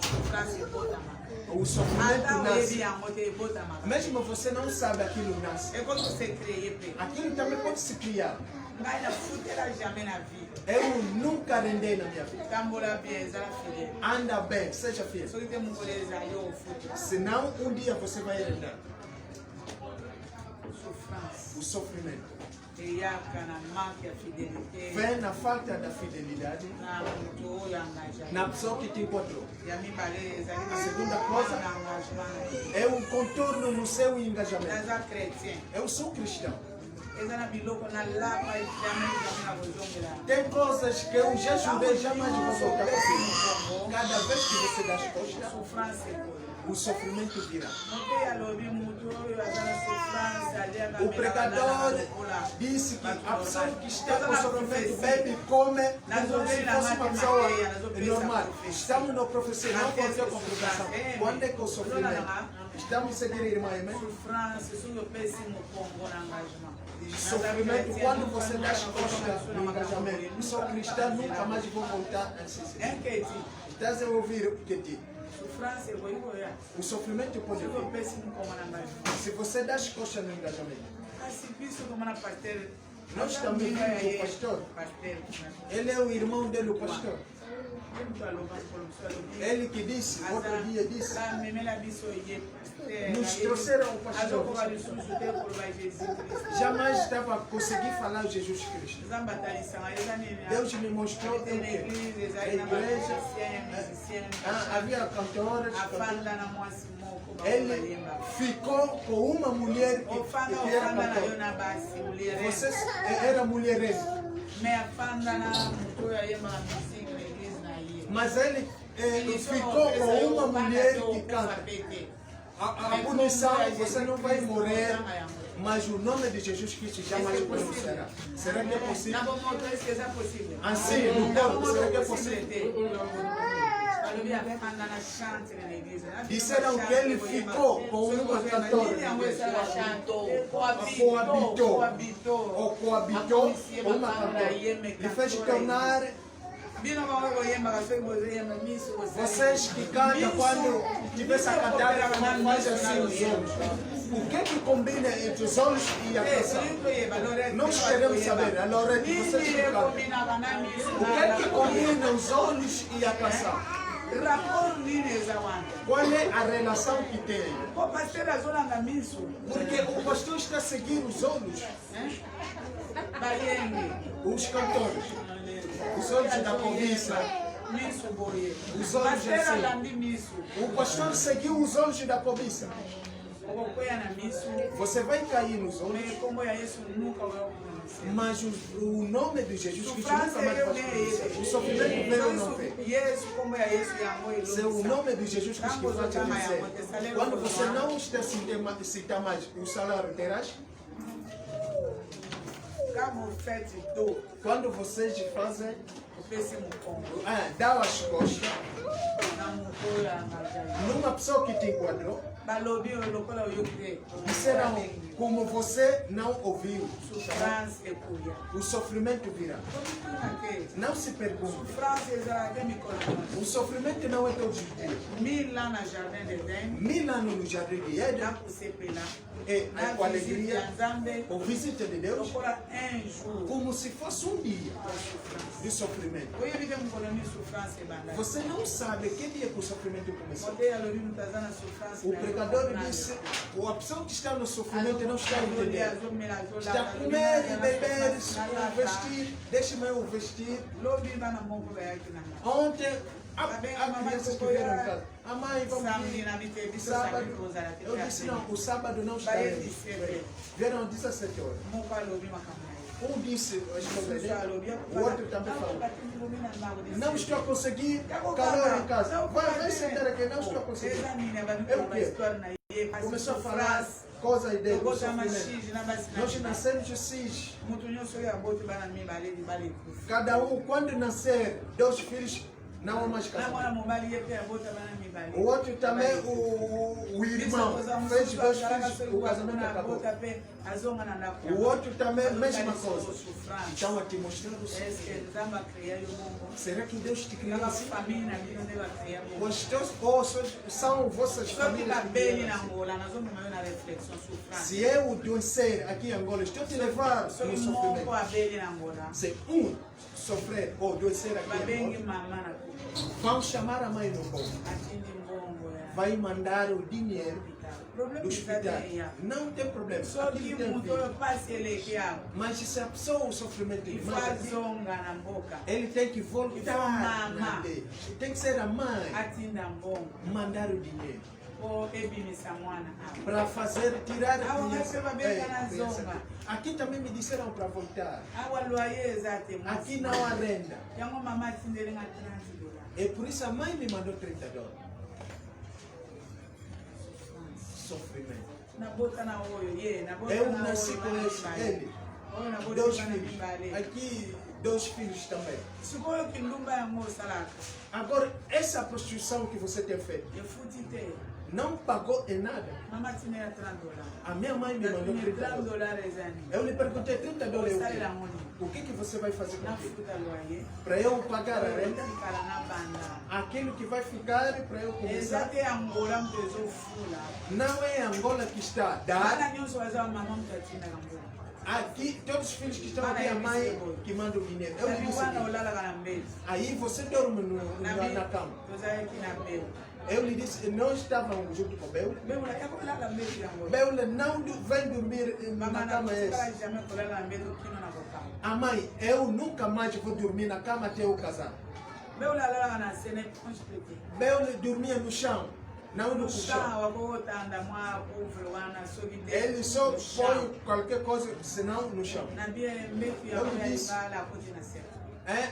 Souffrance ebotama. o sofrimento Ata oyebi nasce. yango te ebotama. Mesmo você não sabe aquilo nasce. Ekoki se créer pe. Aquilo também pode se criar. Ngai na futela jamais na vie. Eu nunca rendei na minha vida. Tambola bien ezala fidèle. Anda bem, seja fiel. Soki te mokolo ezali yo ofuta. Senão, um dia você vai render. Souffrance. O sofrimento eyaka na manque ya fidélité vem na falta da fidelidade na moto oyo engagé. na pessoa que te encontrou. Ya mibale ezali A segunda coisa na engagement. é o contorno no seu engajamento. Naza chrétien. Eu sou cristão. Eza na biloko na lapa jamais na kozongela. Tem coisas que eu já jurei, jamais vou voltar a fazer. Cada vez que você dá as costas, Souffrance ekoyo. o sofrimento virá. Moto alobi moto oyo aza na souffrance aliaka O pregador disse que a pessoa que está com sofrimento bebe e come como se fosse uma pessoa normal. Estamos na profecia, não pode ter complicação. Quando é que o sofrimento? Estamos seguindo a irmã, amém? souffrance soki opesi mokongo na engagement. Sofrimento quando você dá as costas no engajamento. Eu sou cristão, nunca mais vou voltar a ser. Estás a ouvir o que diz? O sofrimento pode vir. Se você dá as costas no engajamento. Nós também vimos o pastor. Ele é o irmão dele, o pastor. Ele que disse, outro dia disse, nos trouxeram o pastor. Jamais estava a conseguir falar de Jesus Cristo. Deus me mostrou o que? A igreja, havia cantoras. Ele ficou com uma mulher que era cantora. Você era mulherengo. Mas ele ficou com uma mulher que canta. A punição, você não vai morrer, mas o nome de Jesus Cristo jamais pronunciará. Será que é possível? Assim, no corpo, será que é possível? Disseram que ele ficou com uma cantora. Coabitou com uma cantora. Ele fez tornar. Vocês que cantam, quando tivesse a cantar, faz assim os olhos. O que combina entre os olhos e a canção? Nós queremos saber, a Lorete, vocês que cantam. O que combina os olhos e a canção? Qual é a relação que tem? Porque o pastor está seguindo os olhos. Os cantores. Os olhos da cobiça. Os olhos assim. O pastor seguiu os olhos da cobiça. Você vai cair nos olhos. Mas o nome de Jesus Cristo nunca mais vai pronunciar. O sofrimento veio ou não veio? Se o nome de Jesus Cristo que vai te dizer, quando você não está citando mais o salário terás, quando vocês fazem, dá as costas numa pessoa que te enquadrou, disseram como você não ouviu, o sofrimento virá. Não se pergunte. O sofrimento não é todos os dias. 1000 anos no Jardim de Éden. E com alegria, o visita de Deus, como se fosse um dia de sofrimento. Você não sabe que dia que o sofrimento começou. O pregador disse, a pessoa que está no sofrimento não está entendendo. Está a comer e beber, vestir, deixa-me eu vestir. Ontem, a criança que vieram em casa, a mãe, vamos vir sábado. Eu disse, não, o sábado não está aí. Vieram 17 horas. Um disse, o outro também falou, não estou a conseguir calor em casa. Vai sentar aqui, não estou a conseguir. É o quê? Começou a falar coisas dele, nós nascemos cis. Cada um, quando nascer, 2 filhos, não há mais casamento. O outro também, o irmão, fez 2 filhos, o casamento acabou. O outro também, mesma coisa. Estão a te mostrar o sofrimento. Será que Deus te criou assim? Os teus ossos são vossas famílias. Se eu adoecer aqui em Angola, estou te levar no sofrimento. Se sofrer ou adoecer aqui em Angola, vão chamar a mãe no povo. Vai mandar o dinheiro do hospital. Não tem problema. Mas se a pessoa o sofrimento ele tem que voltar na dele. Tem que ser a mãe mandar o dinheiro para fazer, tirar a criança. Aqui também me disseram para voltar. Aqui não há renda. E por isso a mãe me mandou $30. Sofrimento. Eu nasci com ele. 2 filhos. Aqui 2 filhos também. Agora, essa prostituição que você tem feito, não pagou em nada. Mama tinha $30. A minha mãe me mandou Tinha $30. $30 aí. Eu lhe perguntei $30. Sai lá onde? O que você vai fazer Na com aquilo? fruta loyer. Para eu pagar a renta, Ficar na banda. aquilo que vai ficar para eu começar. Exato, é Angola, pessoa fula. Não é Angola que está a dar. Ana Nilson vai usar uma mão que tinha na Angola. Aqui, todos os filhos que estão aqui, a mãe que manda o dinheiro. Eu lhe Sabe disse quando aqui. olhar lá na mesa? Aí você dorme na cama. Eu já aqui na Bel. Eu lhe disse, nós estávamos junto com o Bel. Bel, eu vou lá na mesa de Angola. Bel não vem dormir na Mama na cama essa. mesa, já me colar na mesa do Kino na boca. A mãe, eu nunca mais vou dormir na cama até eu casar. Bel lá na cena, onde pretende? Bel dormia no chão, não no chão. Ele só põe qualquer coisa, senão no chão.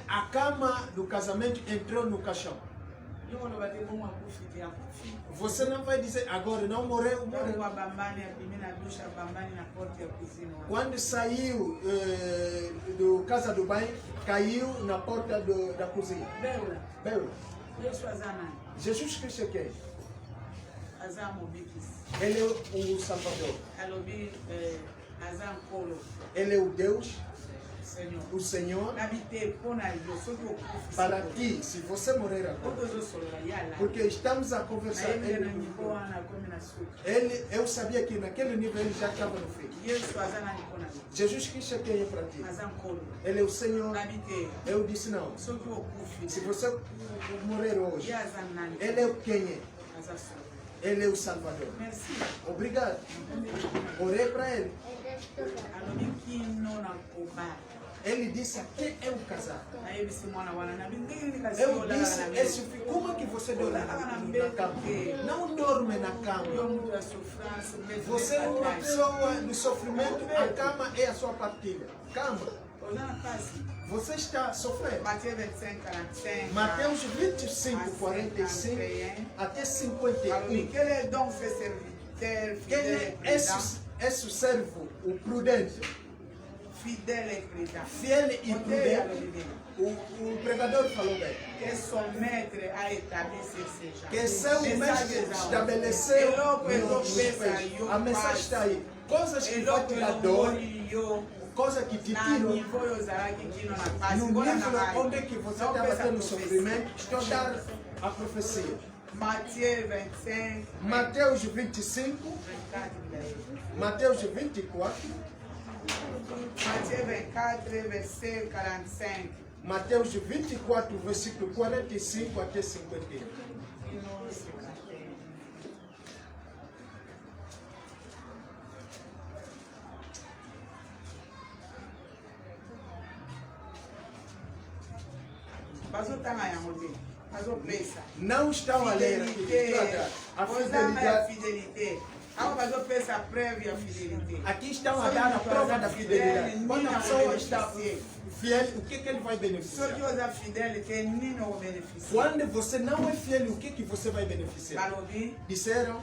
A cama do casamento entrou no caixão. Você não vai dizer agora, não morreu, morreu. Quando saiu do casa do banho, caiu na porta da cozinha. Beula. Jesus Cristo é quem? Ele é o Salvador. Ele é o Deus, o Senhor. Para ti, se você morrer agora, porque estamos a conversar. Eu sabia que naquele nível ele já estava no fim. Jesus Cristo é quem é para ti? Ele é o Senhor. Eu disse não. Se você morrer hoje, ele é quem é? Ele é o Salvador. Obrigado. Orei para ele. Ele disse que é um casal. Eu disse, como é que você dorme na cama? Não dorme na cama. Você é uma pessoa do sofrimento, a cama é a sua partilha. Cama. Você está sofrendo. Mateus 25, 45 até 51. Quem é esse servo, o prudente? Fiel e prudente. O pregador falou bem. Que seu mestre estabeleceu a mensagem está aí. Coisas que vão te dar dor, coisas que te tiram. No nível onde é que você estava tendo sofrimento, estou dando a profecia. Mateus 25, Mateus 24, Mateus 24, versículo 45 até 51. Não estão a ler a fidelidade. Aqui estão a dar a prova da fidelidade. Quando a pessoa está fiel, o que ele vai beneficiar? Quando você não é fiel, o que você vai beneficiar? Disseram?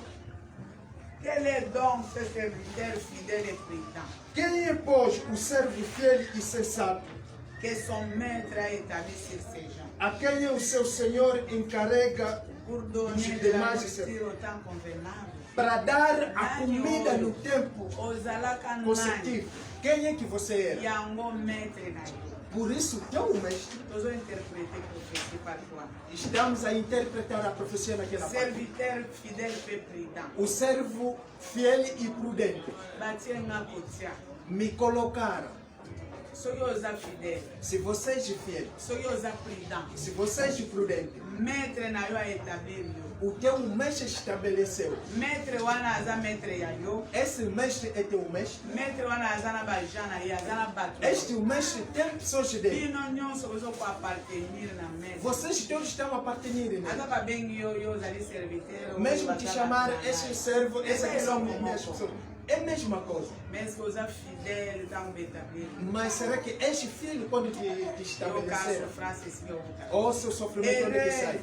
Quem é, pois, o servo fiel e sensato? Que son maître a établi sur ces gens. A quem o seu Senhor encarrega Pour donner de la nourriture au temps convenable. Para dar a comida no tempo Ozalaka positivo. Quem é que você é? Yango maître na yo. Por isso, teu mestre. Nós vamos interpreter profecia para toi. Estamos a interpretar a profecia naquela parte. Serviteur fidèle et prudent. O servo fiel e prudente. Batia na kotia. Me colocaram. Soki oza fidèle. Se você é fiel. Soki oza prudent. Se você é prudente. Maître na yo a établir yo. O teu mestre estabeleceu. Maître wana aza maître ya yo. Esse mestre é teu mestre. Maître wana aza na bajana ya aza na bato. Este mestre tem pessoas dele. Bino nyonso bozo ko appartenir na maître. Vocês todos estão a appartenir nele. Aza ba bengi yo yo zali serviteur. Mesmo te chamar esse servo, essa é a mesma. É a mesma coisa. Mas será que és fiel quando te estabelecer? Ou seu sofrimento onde que sai?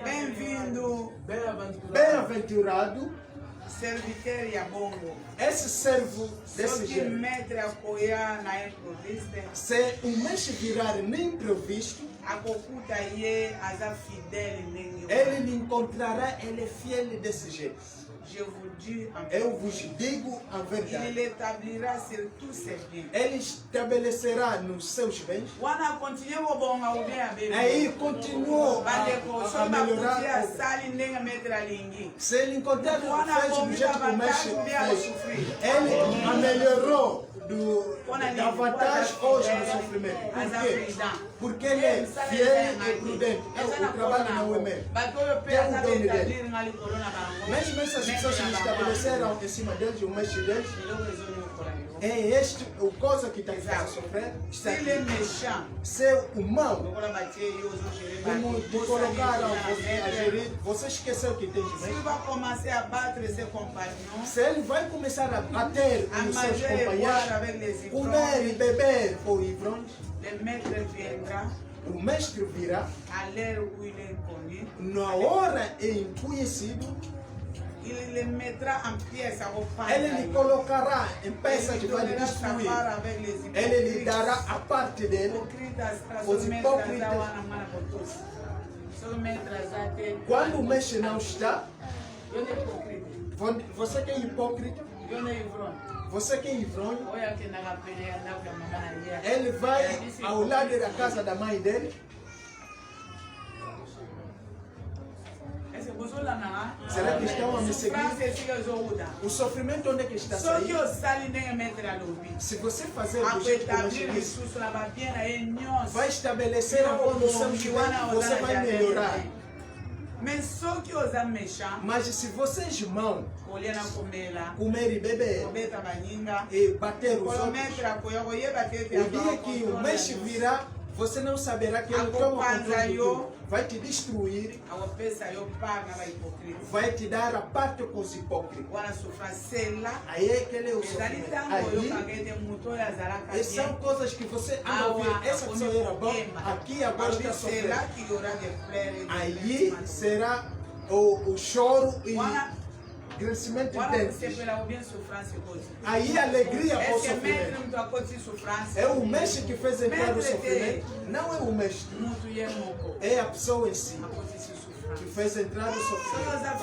Bem-vindo. Bem-aventurado. serviteur ya bongo. Esse servo Só desse que jeito, mettre apoiar na improvista, se o mexe virar no imprevisto, akokuta ye aza fidèle ndenge ele lhe encontrará, ele é fiel desse jeito. Je vous dis en Eu vos digo a il verdade. l'établira sur tous ses biens. Ele estabelecerá nos seus bens. Wana continue kobonga ube abebi. Aí continuou Bandeko a so bakuti melhorar. asali ndenge mettre alingi. Se ele encontrar o Wana fez do bombi jeito que o mexe vantagem fez, de sofrer. ele melhorou da vantagem hoje no sofrimento. Por quê? Porque ele é fiel e prudente. O trabalho não é meu. É o dono dele. Mesmo essas pessoas que estabeleceram em cima deles, o mexe deles, é este o coisa que está a sofrer. Está S'il est aqui. méchant, Ser humano, lokola batie yo ozogere como te colocaram você a gerir, você esqueceu que tem S'il bem. va commencer à battre ses compagnons, Se ele vai começar a bater à nos seus manger et boire companheiros, avec les comer e ivrognes, beber por ivrões, le maître viendra o mestre virá à l'heure où il est inconnu, na hora inconhecido, il le mettra en pièces à repas. ele lhe colocará em peças Il que lui vai lhe donnera sa destruir. part avec les hypocrites. Ele lhe dará a parte dele. Os hipócritas. Quando o mestre não está, Eu não hipocrite. você que é hipócrita, Eu não ivrone. você que é ivrônio, Olha que na capela da mamãe na ele vai ao lado da casa da mãe dele. Será que estão a me seguir? O sofrimento onde é que está Só que saindo? o sali nem mettre à lobby. Se você fazer do A jeito que o mestre établir disse, isso na babina é nhoz. vai estabelecer a condição de você vai melhorar. Mas só que os méchants, Mas se vocês mão olhando a comela, comer e beber obeta baninga, e bater os quando outros, mettre a coia, oye bater o dia que o mestre virá, você não saberá que ele toma o controle de tudo. Vai te destruir, a peça eu pago na hipocrisia. vai te dar a parte com os hipócritas. Wana sofra sela. Aí é que ele é o Ezali sofrimento. tango yo Aí, kangete muto ya zalaka e são coisas que você anda a ouvir. Essa pessoa era bom, aqui agora está sofrendo. Será que aura de fleurs? Aí será o choro e Wana crescimento de wana dentes. kusepela bien souffrance cause. Aí a alegria Est-ce ao que sofrimento. maître mtu akoti souffrance? É o mestre que fez entrar o sofrimento, não é o mestre. Mutu ye moko É a pessoa em si akoti si que souffrance. fez entrar o So sofrimento. oza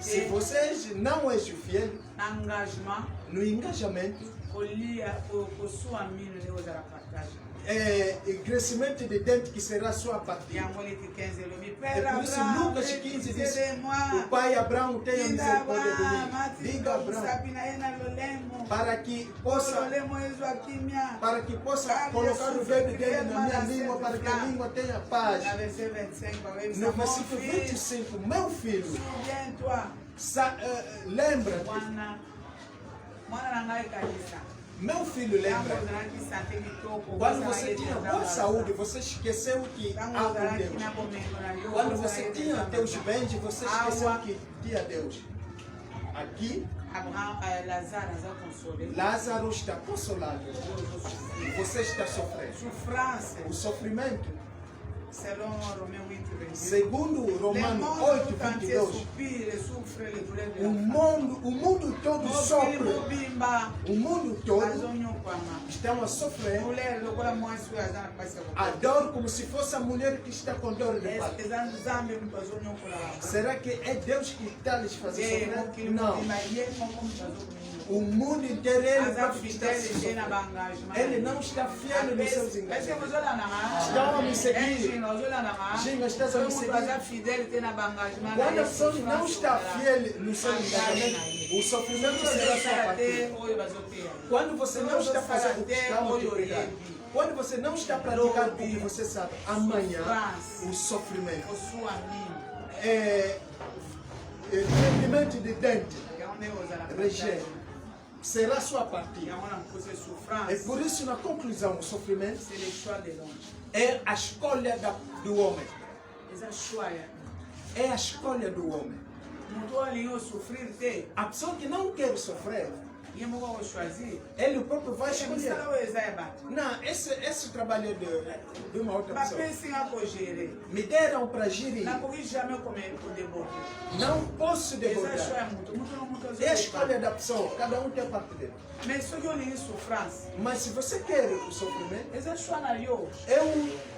Se fidélité vocês não és fiel na engagement no engajamento, kolia kosua mino ne ozala partage. crescimento de dente que será a sua partida. Yango leki 15 elobi É père por isso Abraham, Lucas 15 diz: aidez-moi. o pai Abraão tenha misericórdia de mim. Diga a Abraão, para que possa colocar o dedo dele na minha língua, para que a língua tenha paz. No versículo 25, meu filho, lembra-te, meu filho, lembra, quando você tinha boa saúde, você esqueceu que há um Deus. Quando você tinha teus bens, você esqueceu que tinha Deus. Aqui, Lázaro está consolado. E você está sofrendo. O sofrimento, segundo Romanos 8:22, o mundo todo sofre. O mundo todo estão a sofrer a dor como se fosse a mulher que está com dor de parto. Será que é Deus que está lhes fazendo sofrer? Não. O mundo inteiro ele próprio está a sofrer. Ele não está fiel nos seus enganos. Estão a me seguir. Ginga, estás a me seguir. Quando a pessoa não está fiel no seu engajamento, o sofrimento será sua partida. Quando você não está fazendo o que está multiplicando, quando você não está praticando o que você sabe, amanhã o sofrimento, rendimento de dente, rejeito, será sua partida. É por isso, na conclusão, o sofrimento é a escolha do homem. É a escolha do homem. A pessoa que não quer sofrer, Ye moko ko choisir. Ele próprio vai Misala escolher. oyo eza ya bato. Não, esse trabalho é de uma outra pessoa. Bapesi nga kogere. Me deram para gerir. Nakoki jamais kodeborde. Não posso Eza choix debordar. ya moto. Moto na moto É a escolha da pessoa, cada um tem parte dele. Mais soki olingi souffrance. Mas se você quer o sofrimento, Eza choix na yo.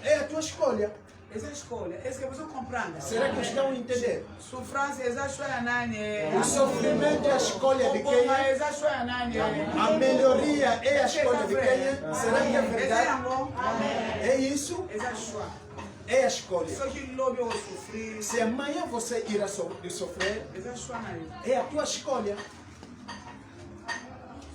é a tua escolha. Eza escolha. Est-ce que você compreende? Será que estão a entender? Souffrance eza choix ya nani? O sofrimento é a escolha de quem Obonga é. eza choix ya nani? A melhoria é a escolha de quem é. Será que é Eza verdade? yango? É isso? Eza choix. É a escolha. Soki lobi osouffrir. Se amanhã você irá sofrer, Eza choix na yo. é a tua escolha.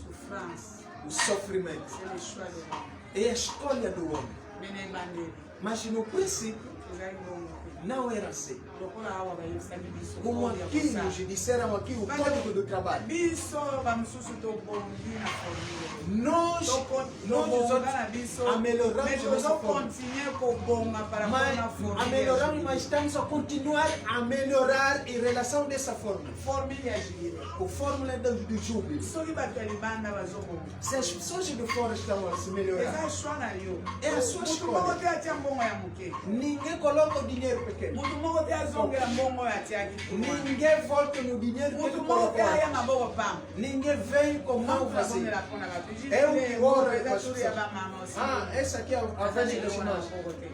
Souffrance. O sofrimento C'est le choix de l'homme. é a escolha do homem. Mene ebandeli. Mas no princípio Ezali bongo te. não era assim. Lokola awa bayebisaki biso Como kode ya aqui kosala. nos disseram aqui o código do trabalho. Biso bamosusu tobongi na formule. Nós tobonga outros na biso amelhoramos mais nossa forma. tozokontinue kobonga para Mas na formule melhoramos, ya mas estamos a continuar a melhorar em relação dessa forma. formule ya jire. A fórmula do júbilo. Soki bato ya libanda bazobonga Se as pessoas de fora estão a se melhorar, eza choix na yo. é a sua Mutu moko escolha. te atia mbongo ya moke. Ninguém coloca o dinheiro pequeno. Mutu moko te azongela mbongo oyo atiaki kuna. Ninguém volta no dinheiro que Mutu ele moko te aya colocou. maboko pamba. Ninguém vem com mão vazia. Nazongela mpona bato. Eu que oro eza com as turi ya pessoas. bamama osi. Ah, essa aqui é a vez dos irmãos.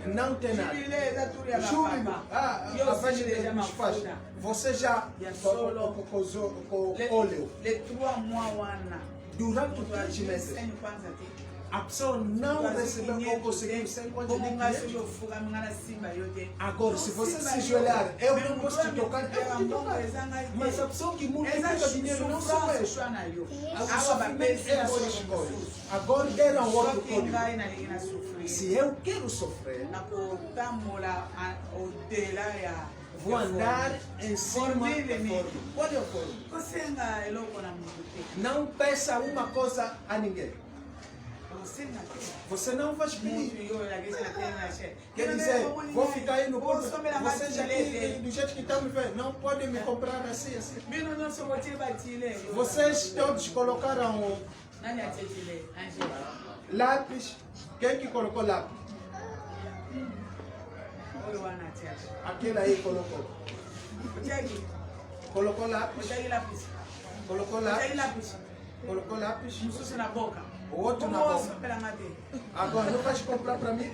Não tem nada. Jubilé eza turi ya Júbilo, bapapa. a Yo vez aussi déjà dos pais. mafuta. Você já Ya solo. com óleo. Les 3 mois wana. Durante o Mutu ajue tratamento, seni kwanza te. a pessoa não recebeu ou conseguiu 50 Bongonga de soki dinheiro. ofukami nga na simba yo te. Agora, se você se ajoelhar, eu não posso te tocar, eu vou te tocar. Mas a pessoa que multiplica o dinheiro não sou eu. choix na yo. O Awa sofrimento bapesi é a sua escolha. Agora deram outro soki código. ngai nalingi na souffrir. Se eu quero sofrer, nakotambola odela ya vou andar em cima da Formule forma. Qual é a forma? kosenga eloko na moto te. Não peça uma coisa a ninguém. Kosenga te. Você não vai Mutu pedir. yo olakisi na tele na che. Quer dizer, vou ficar aí no corpo. Osomela Vocês já aqui, batile. do jeito que estão me vendo, não podem me comprar assim, assim. Bino nyonso botie batile. Vocês todos colocaram Nani atie tile? Angela. lápis. Quem que colocou lápis? Oyo wana atia. Aquele aí colocou. Otiaki. Colocou lápis. Otiaki lapis. Colocou Otiaki lápis. lapis. Colocou lápis. Mosusu na boka. O outro na Como boca. osopelanga te. Agora, não vais comprar para mim?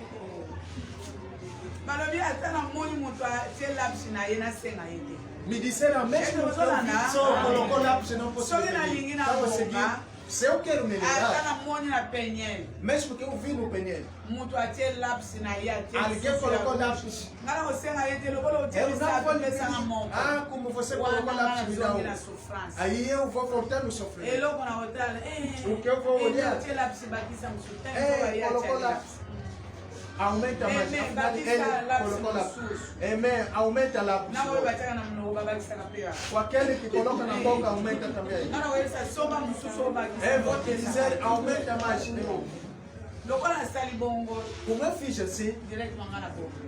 Balobi ata namoni moto atie lapis na ye nasenga ye te. Me disseram mesmo que eu vi só colocou lápis e não posso Soki nalingi na Então, boka. se eu quero Ata melhorar, namoni na penyele. mesmo que eu vi no pneu, Moto atie lapis na ye atie alguém colocou lápis. nga na kosenga ye te lokola otie Eu não vou lisapi lhe pesanga pedir. moko. Ah, como você Wana colocou nga lápis, me dá nazongi na um. souffrance. Aí eu vou voltar no sofrimento. eloko na kotala O que eu vou olhar? otie lapis bakisa mosusu te Ei, colocou lápis. Aumenta mais. Amen. Afinal, Batista ele lápis colocou lápis. mususu. Amém. Aumenta lápis. na oyo batiaka na monoko babakisaka mpe ya Com aquele que coloca na boca, aumenta também. nga na koyebisa somba mosusu oyo Eu vou te dizer, bakisa aumenta mais. lokola nasali bongo Como eu fiz assim, directement nga na bongo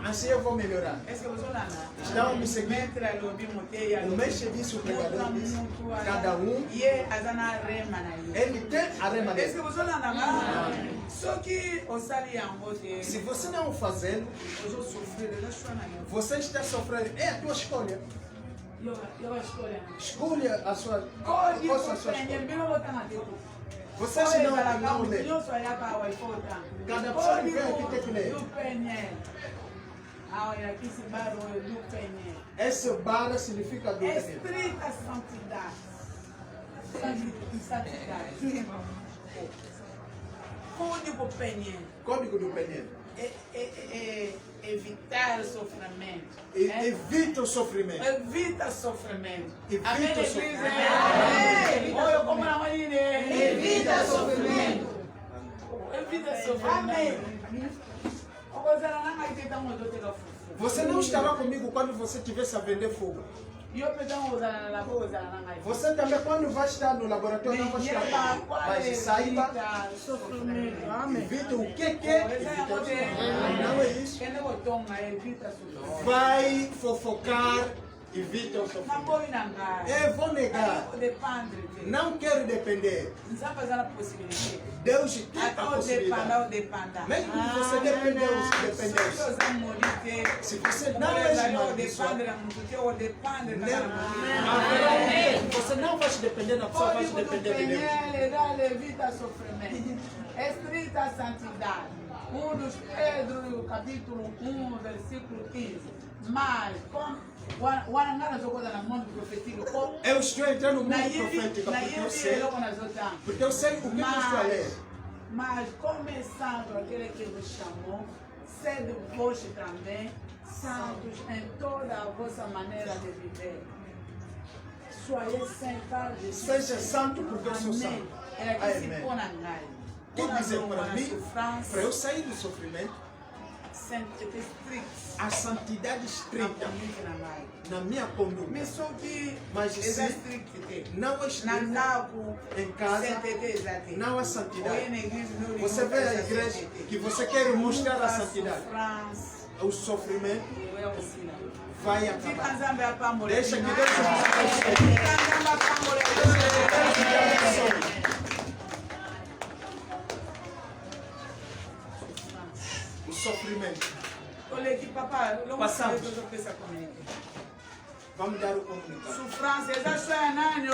assim eu vou melhorar. estce ozolanda Estão me seguindo. maître alobi moteyi O mês disse o pregador disse, cada um, ye aza na rema na ye ele tem a rema estce dele. ozolandanga soki osali yango te Se você não o fazendo, ozosouffrir eza shwa na yo você está sofrendo. É a tua escolha. yo basikola Escolha a sua, kodi possa a sua kopenye escolha. mbino botanga te Vocês oyo não ezalaka lê. moto nyonso ayaka awa ifo otanga Cada pessoa que vem aqui tem que ler. lupenye awa elakisi baro oyo lupenye Esse barra significa dúvida. estrita santidade santidade kodi kopenye Código do pneu. evitar sofrimento Evita o sofrimento. evita sofrimento Evita amém o igreja sofrimento. oyo como na manine Evita sofrimento. evita sofrimento okozala nanga ite ntango ozoteka fufu Você não estará comigo quando você tivesse a vender fogo. yo mpe ntango ozala na labo ozala nanga ite Você também, quando vai estar no laboratório, não vai estar. Mas saiba, sofrimento amém evita o que é. Evita o Não é isso. kende kotonga evita sofrimento Vai fofocar Evita o sofrimento. Maboyi na ngai. Eu vou negar. Dependre te. Não quero depender. Nzambe aza na possibilité. Deus tem a Ata possibilidade. odepanda. Mesmo que você depender, você depender. Soki oza moli te. Se você não é Ozali amaldiçoado, odependre na mutu te, odependre kaka na Amém. moli. Você não vai se depender da pessoa, vai se Código do depender de Deus. PNL levita sofrimento. Estrita santidade. 1 dos Pedro, capítulo 1, versículo 15. Mas, como wanangana zokoza na mundo profético, Eu estou entrando no na mundo yebi profético na porque eu yebi sei, eloko nazotanga. porque eu sei o que eu estou a ler. Mas começando aquele que vos chamou, sede vós também santos em toda a vossa maneira de viver. Soyez saints car je suis Seja saint. santo porque eu sou Amém. santo. Era que se Amém. põe na ngai. Quer dizer para mim, France, para eu sair do sofrimento, sainteté stricte. a santidade Na estrita conduta na ngai. na minha conduta. Mais só que Mas eza se stricte. não é Na estrita ndako, em casa, sainteté exate. não há Oye santidade. na igreja, não Você vê a igreja que você quer mostrar a santidade. France, O sofrimento eu ensino. vai Fica acabar. Nzambe apambole. Deixa que Deus Fica te Nzambe apambole. abençoe. O sofrimento. Olha aqui, papai. Passamos. Eu penso comigo. Vamos dar o comunicado. Souffrance, eza sho ya nani